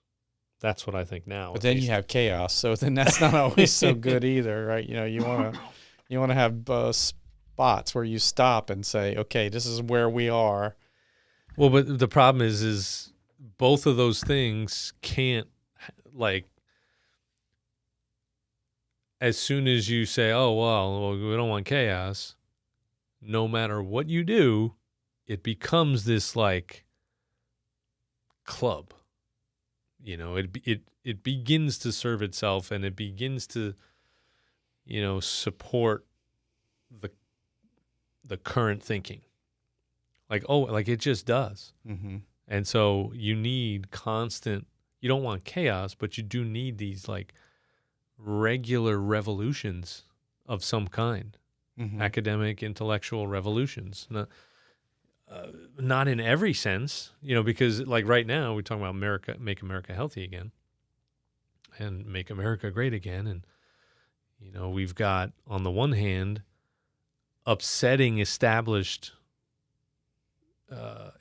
That's what I think now. But then you have chaos, so then that's not always so good either, right? You want to have spots where you stop and say, okay, this is where we are. Well, but the problem is both of those things can't, like, as soon as you say, oh, well, we don't want chaos, no matter what you do, it becomes this, like, club. It begins to serve itself, and it begins to, support the current thinking. Like, it just does. Mm-hmm. And so you need constant, you don't want chaos, but you do need these, like, regular revolutions of some kind. Mm-hmm. Academic, intellectual revolutions. Not in every sense, because, like, right now we're talking about Make America Healthy Again, and Make America Great Again. And, we've got, on the one hand, upsetting established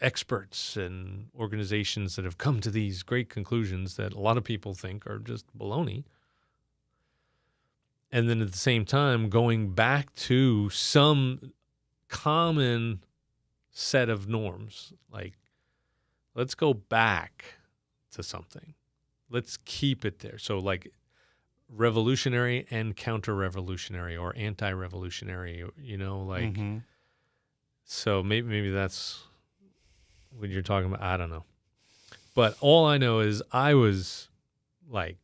experts and organizations that have come to these great conclusions that a lot of people think are just baloney. And then at the same time, going back to some common set of norms, like, let's go back to something. Let's keep it there. So, like, revolutionary and counter-revolutionary, or anti-revolutionary, like, mm-hmm. So maybe that's what you're talking about. I don't know. But all I know is I was, like,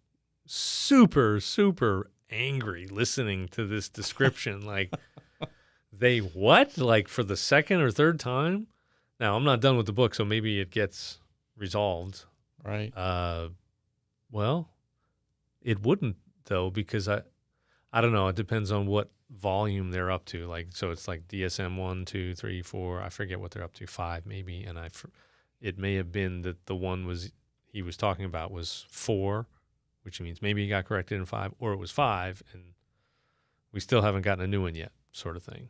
super, super angry listening to this description. Like, they what? Like, for the second or third time? Now, I'm not done with the book, so maybe it gets resolved. Right. Well, it wouldn't, though, because I don't know. It depends on what volume they're up to. Like, so it's like DSM 1, 2, 3, 4. I forget what they're up to, 5 maybe. And it may have been that the one he was talking about was 4, which means maybe he got corrected in 5, or it was 5, and we still haven't gotten a new one yet, sort of thing.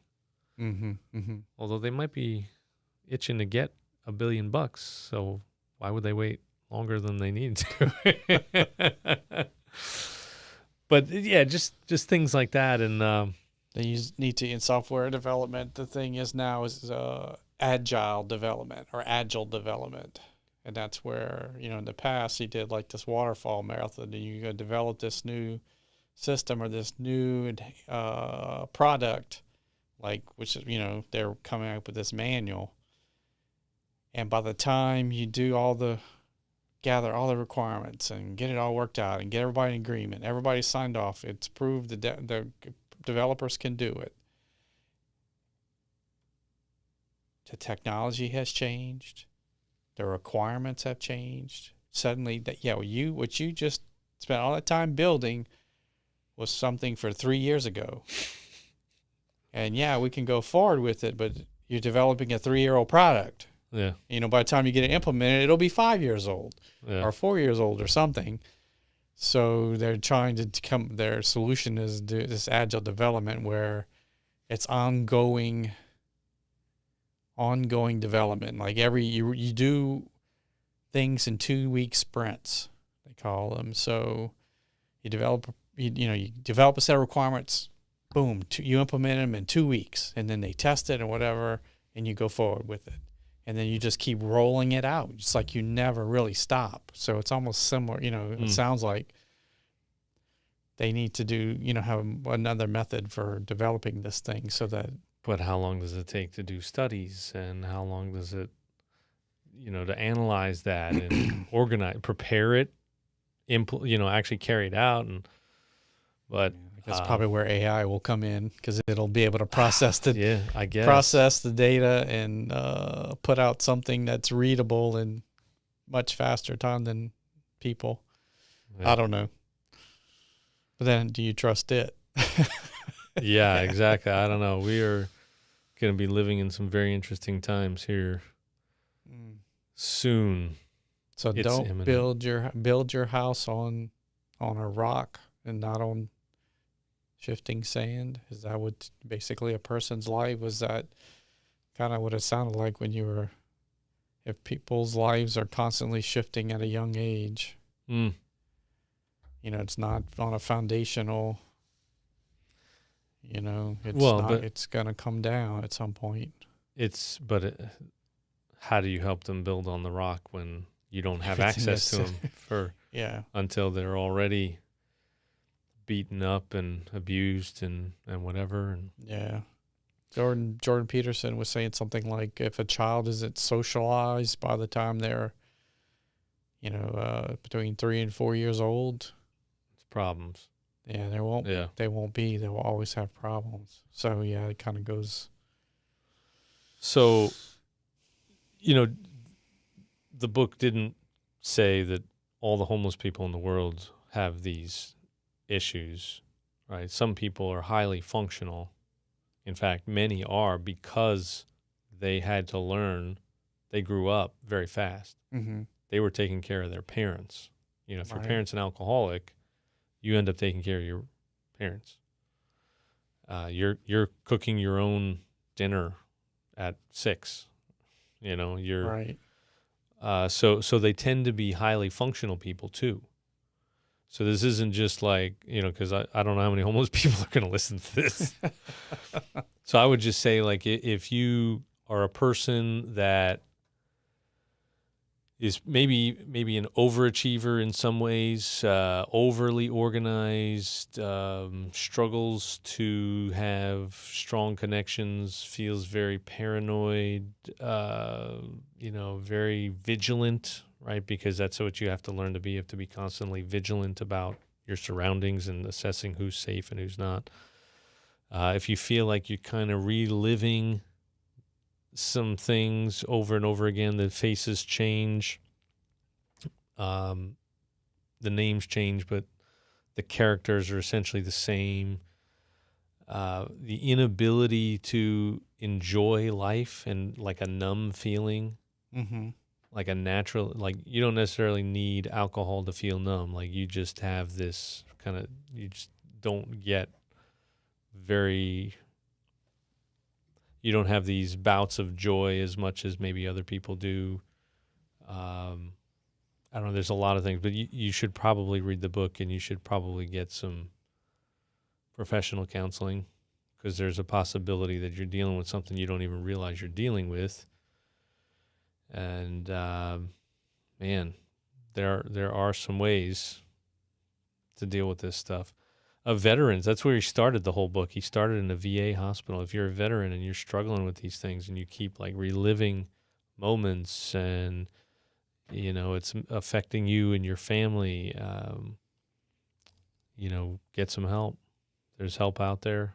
Mm-hmm. Mm-hmm. Although they might be itching to get $1 billion, so why would they wait longer than they need to? But yeah, just things like that. And they need to, in software development, the thing is now is agile development or agile development. And that's where, in the past he did like this waterfall method, and you develop this new system or this new product, like, which is, they're coming up with this manual. And by the time you do gather all the requirements and get it all worked out and get everybody in agreement, everybody signed off, it's proved the developers can do it. The technology has changed. The requirements have changed. Suddenly, what you just spent all that time building was something for 3 years ago. And we can go forward with it, but you're developing a 3-year-old product. Yeah. By the time you get it implemented, it'll be 5 years old or 4 years old or something. So they're trying to their solution is do this agile development where it's ongoing development. Like you do things in 2-week sprints, they call them. So you develop a set of requirements, boom, you implement them in 2 weeks, and then they test it or whatever, and you go forward with it. And then you just keep rolling it out. It's like you never really stop. So it's almost similar, it sounds like they need to do, have another method for developing this thing so that. But how long does it take to do studies, and how long does it, to analyze that and prepare it, actually carry it out? But that's probably where AI will come in, because it'll be able to process process the data and put out something that's readable in much faster time than people. Yeah. I don't know. But then, do you trust it? Yeah, exactly. I don't know. We are going to be living in some very interesting times here soon. So don't build your house on a rock and not on shifting sand. Is that what basically a person's life was? That kind of what it sounded like if people's lives are constantly shifting at a young age. It's not on a foundational. It's going to come down at some point. How do you help them build on the rock when you don't have access to them until they're already beaten up and abused and whatever? And Jordan Peterson was saying something like, if a child isn't socialized by the time they're, between 3 and 4 years old, it's problems. Yeah, they won't be. They will always have problems. So, it kind of goes. So, the book didn't say that all the homeless people in the world have these issues, right? Some people are highly functional. In fact, many are, because they had to learn. They grew up very fast. Mm-hmm. They were taking care of their parents. If your parent's an alcoholic, you end up taking care of your parents. You're cooking your own dinner at 6. You're right. So they tend to be highly functional people too. So this isn't just like, because I don't know how many homeless people are going to listen to this. So I would just say, like, if you are a person that is maybe an overachiever in some ways, overly organized, struggles to have strong connections, feels very paranoid, very vigilant, right? Because that's what you have to learn to be. You have to be constantly vigilant about your surroundings and assessing who's safe and who's not. If you feel like you're kind of reliving some things over and over again, the faces change, the names change, but the characters are essentially the same. The inability to enjoy life and like a numb feeling, like a natural, like you don't necessarily need alcohol to feel numb. Like you just have this kind of, you just don't get you don't have these bouts of joy as much as maybe other people do. I don't know, there's a lot of things, but you should probably read the book, and you should probably get some professional counseling, because there's a possibility that you're dealing with something you don't even realize you're dealing with. And man, there are some ways to deal with this stuff. Veterans, that's where he started the whole book. He started in a VA hospital. If you're a veteran and you're struggling with these things and you keep like reliving moments and, it's affecting you and your family, get some help. There's help out there.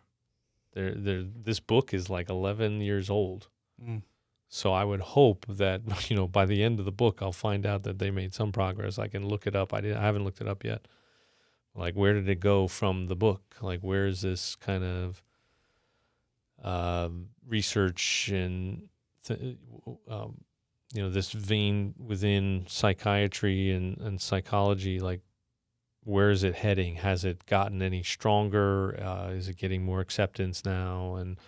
This book is like 11 years old. Mm. So I would hope that, by the end of the book, I'll find out that they made some progress. I can look it up. I haven't looked it up yet. Like, where did it go from the book? Like, where is this kind of research and, this vein within psychiatry and psychology? Like, where is it heading? Has it gotten any stronger? Is it getting more acceptance now? And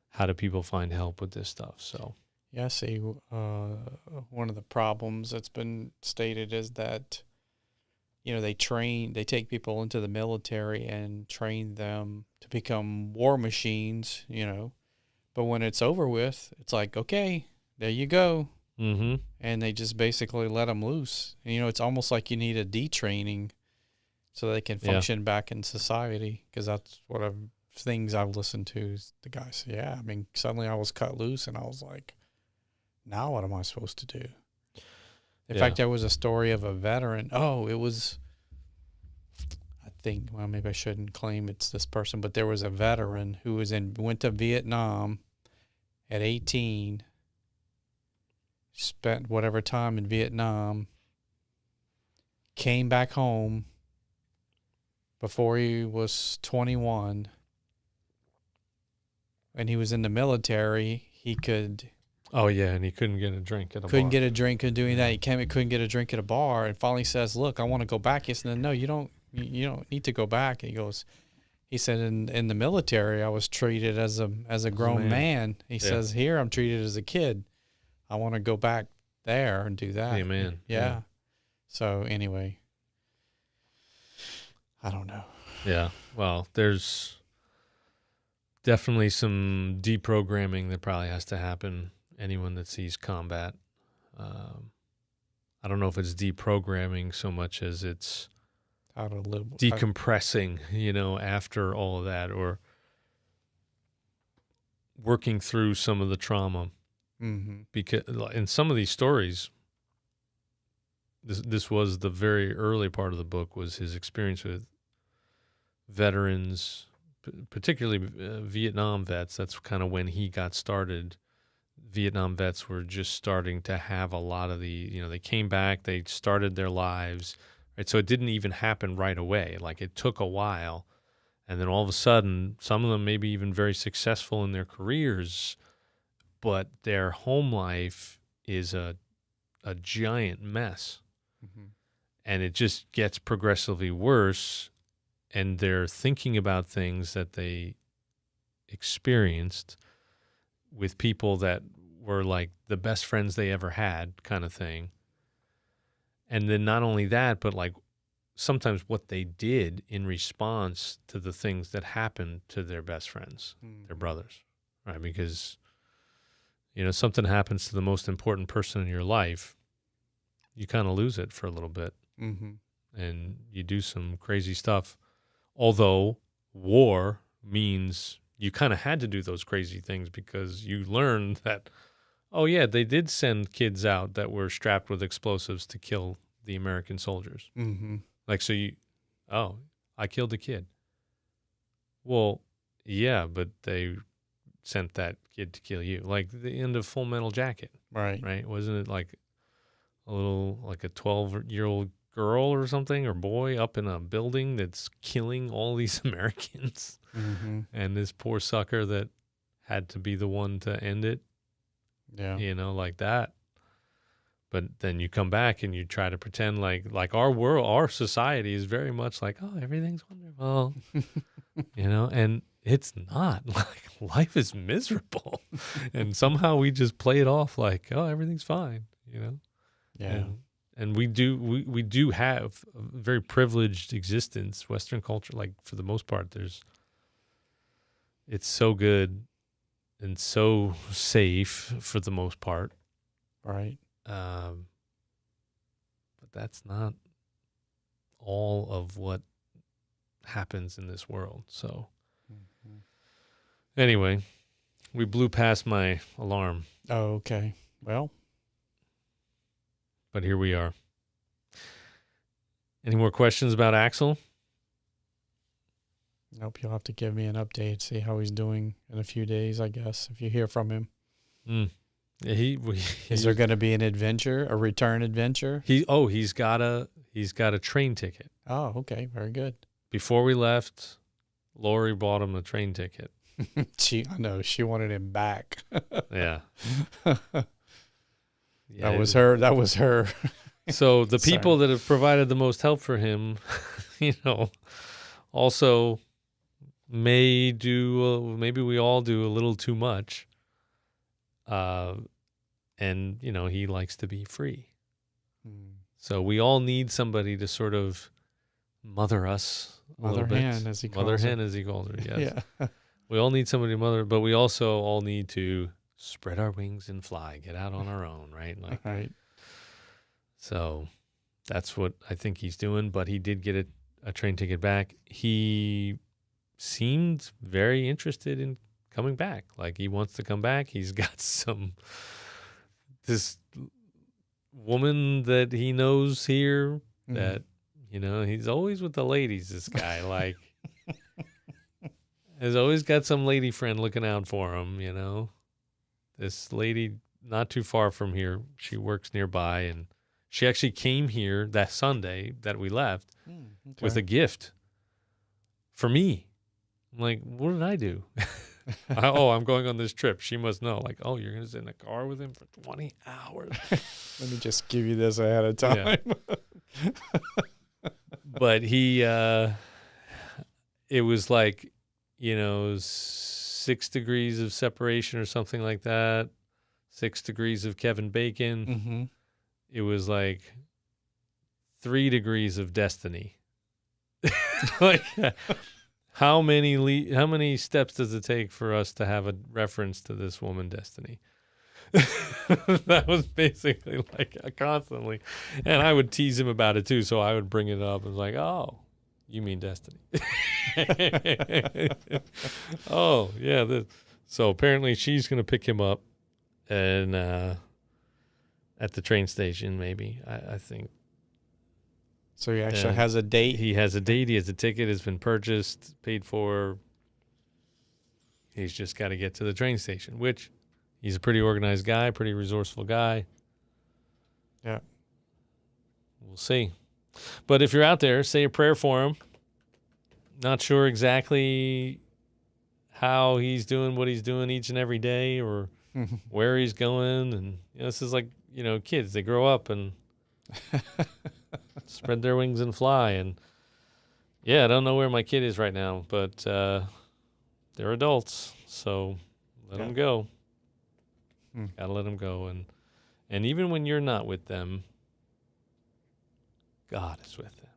how do people find help with this stuff? So, yeah, see, one of the problems that's been stated is that, they take people into the military and train them to become war machines, but when it's over with, it's like, okay, there you go. mm-hmm. And they just basically let them loose. And, it's almost like you need a detraining so they can function back in society. Because that's things I've listened to is the guys. Yeah, I mean, suddenly I was cut loose and I was like, now what am I supposed to do? In fact, there was a story of a veteran. Oh, it was, I think, well, maybe I shouldn't claim it's this person, but there was a veteran who went to Vietnam at 18, spent whatever time in Vietnam, came back home before he was 21, and he was in the military. He could... Oh, yeah, and he couldn't get a drink at a bar. Couldn't get a drink, couldn't do any of that. He couldn't get a drink at a bar, and finally says, look, I want to go back. He said, no, you don't need to go back. And he said, in the military, I was treated as a grown man. He says, here I'm treated as a kid. I want to go back there and do that. Amen. Yeah. So anyway, I don't know. Yeah. Well, there's definitely some deprogramming that probably has to happen. Anyone that sees combat, I don't know if it's deprogramming so much as it's how to live, decompressing, after all of that, or working through some of the trauma. Mm-hmm. Because in some of these stories, this was the very early part of the book, was his experience with veterans, particularly Vietnam vets. That's kind of when he got started. Vietnam vets were just starting to have a lot of they came back, they started their lives, right? So it didn't even happen right away. Like, it took a while. And then all of a sudden, some of them maybe even very successful in their careers, but their home life is a giant mess. Mm-hmm. And it just gets progressively worse. And they're thinking about things that they experienced with people that were like the best friends they ever had, kind of thing. And then not only that, but like sometimes what they did in response to the things that happened to their best friends, their brothers, right? Because, something happens to the most important person in your life, you kind of lose it for a little bit. Mm-hmm. And you do some crazy stuff. Although war means you kind of had to do those crazy things because you learned that, oh, yeah, they did send kids out that were strapped with explosives to kill the American soldiers. Mm-hmm. Like, so I killed a kid. Well, yeah, but they sent that kid to kill you. Like the end of Full Metal Jacket. Right? Wasn't it like a 12-year-old girl or something, or boy, up in a building that's killing all these Americans? Mm-hmm. And this poor sucker that had to be the one to end it. Yeah. Like that. But then you come back and you try to pretend like our world, our society is very much like, oh, everything's wonderful, and it's not. Like, life is miserable. And somehow we just play it off like, oh, everything's fine, Yeah. And we do have a very privileged existence. Western culture, like, for the most part, it's so good and so safe for the most part. Right. But that's not all of what happens in this world. So anyway, we blew past my alarm. Oh, okay. Well, but here we are. Any more questions about Axel? nope. You'll have to give me an update, see how he's doing in a few days, I guess, if you hear from him. Yeah, is there going to be an adventure, a return adventure? He's got a train ticket. Oh, okay. Very good. Before we left, Lori bought him a train ticket. I know she wanted him back. Yeah. That was her. So the people that have provided the most help for him, also maybe we all do a little too much. And he likes to be free. So we all need somebody to sort of mother us a little bit. Hen, as he calls Mother her. hen, as he calls her, yes. Yeah. We all need somebody to mother, but we also all need to spread our wings and fly, get out on our own, right? Right. So that's what I think he's doing, but he did get a train ticket back. He seemed very interested in coming back. Like he wants to come back. He's got this woman that he knows here that, he's always with the ladies, this guy. Like, has always got some lady friend looking out for him, This lady not too far from here, she works nearby, and she actually came here that Sunday that we left with a gift for me. I'm like, what did I do? I'm going on this trip. She must know. Like, oh, you're going to sit in a car with him for 20 hours. Let me just give you this ahead of time. Yeah. But it was like, 6 degrees of separation or something like that. 6 degrees of Kevin Bacon. Mm-hmm. It was like 3 degrees of destiny. Like, how many steps does it take for us to have a reference to this woman, Destiny? That was basically like constantly. And I would tease him about it too. So I would bring it up and was like, oh, you mean Destiny. Oh, yeah. So apparently she's going to pick him up and at the train station, maybe, I think. So he actually has a date? He has a date. He has a ticket. It's been purchased, paid for. He's just got to get to the train station, which he's a pretty organized guy, pretty resourceful guy. Yeah. We'll see. But if you're out there, say a prayer for him. Not sure exactly how he's doing what he's doing each and every day or where he's going. And this is like, kids. They grow up and spread their wings and fly. And, I don't know where my kid is right now, but they're adults. So let them go. Got to let them go. And even when you're not with them, God is with them.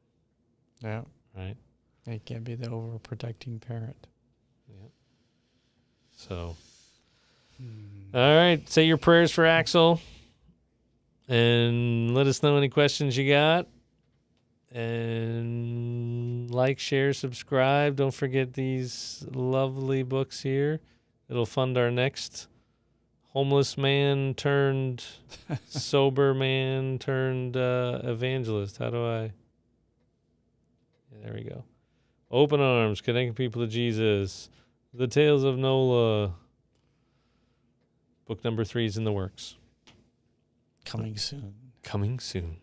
Yeah. Right? They can't be the overprotecting parent. Yeah. So, all right. Say your prayers for Axel. And let us know any questions you got. And like, share, subscribe. Don't forget these lovely books here. It'll fund our next homeless man turned sober man turned evangelist. How do I? Yeah, there we go. Open Arms, Connecting People to Jesus. The Tales of Nola. Book number 3 is in the works. Coming soon. Coming soon.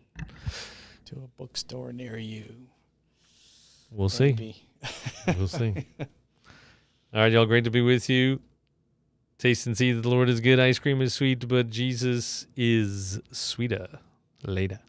To a bookstore near you. We'll see. We'll see. All right, y'all. Great to be with you. Taste and see that the Lord is good. Ice cream is sweet, but Jesus is sweeter. Later.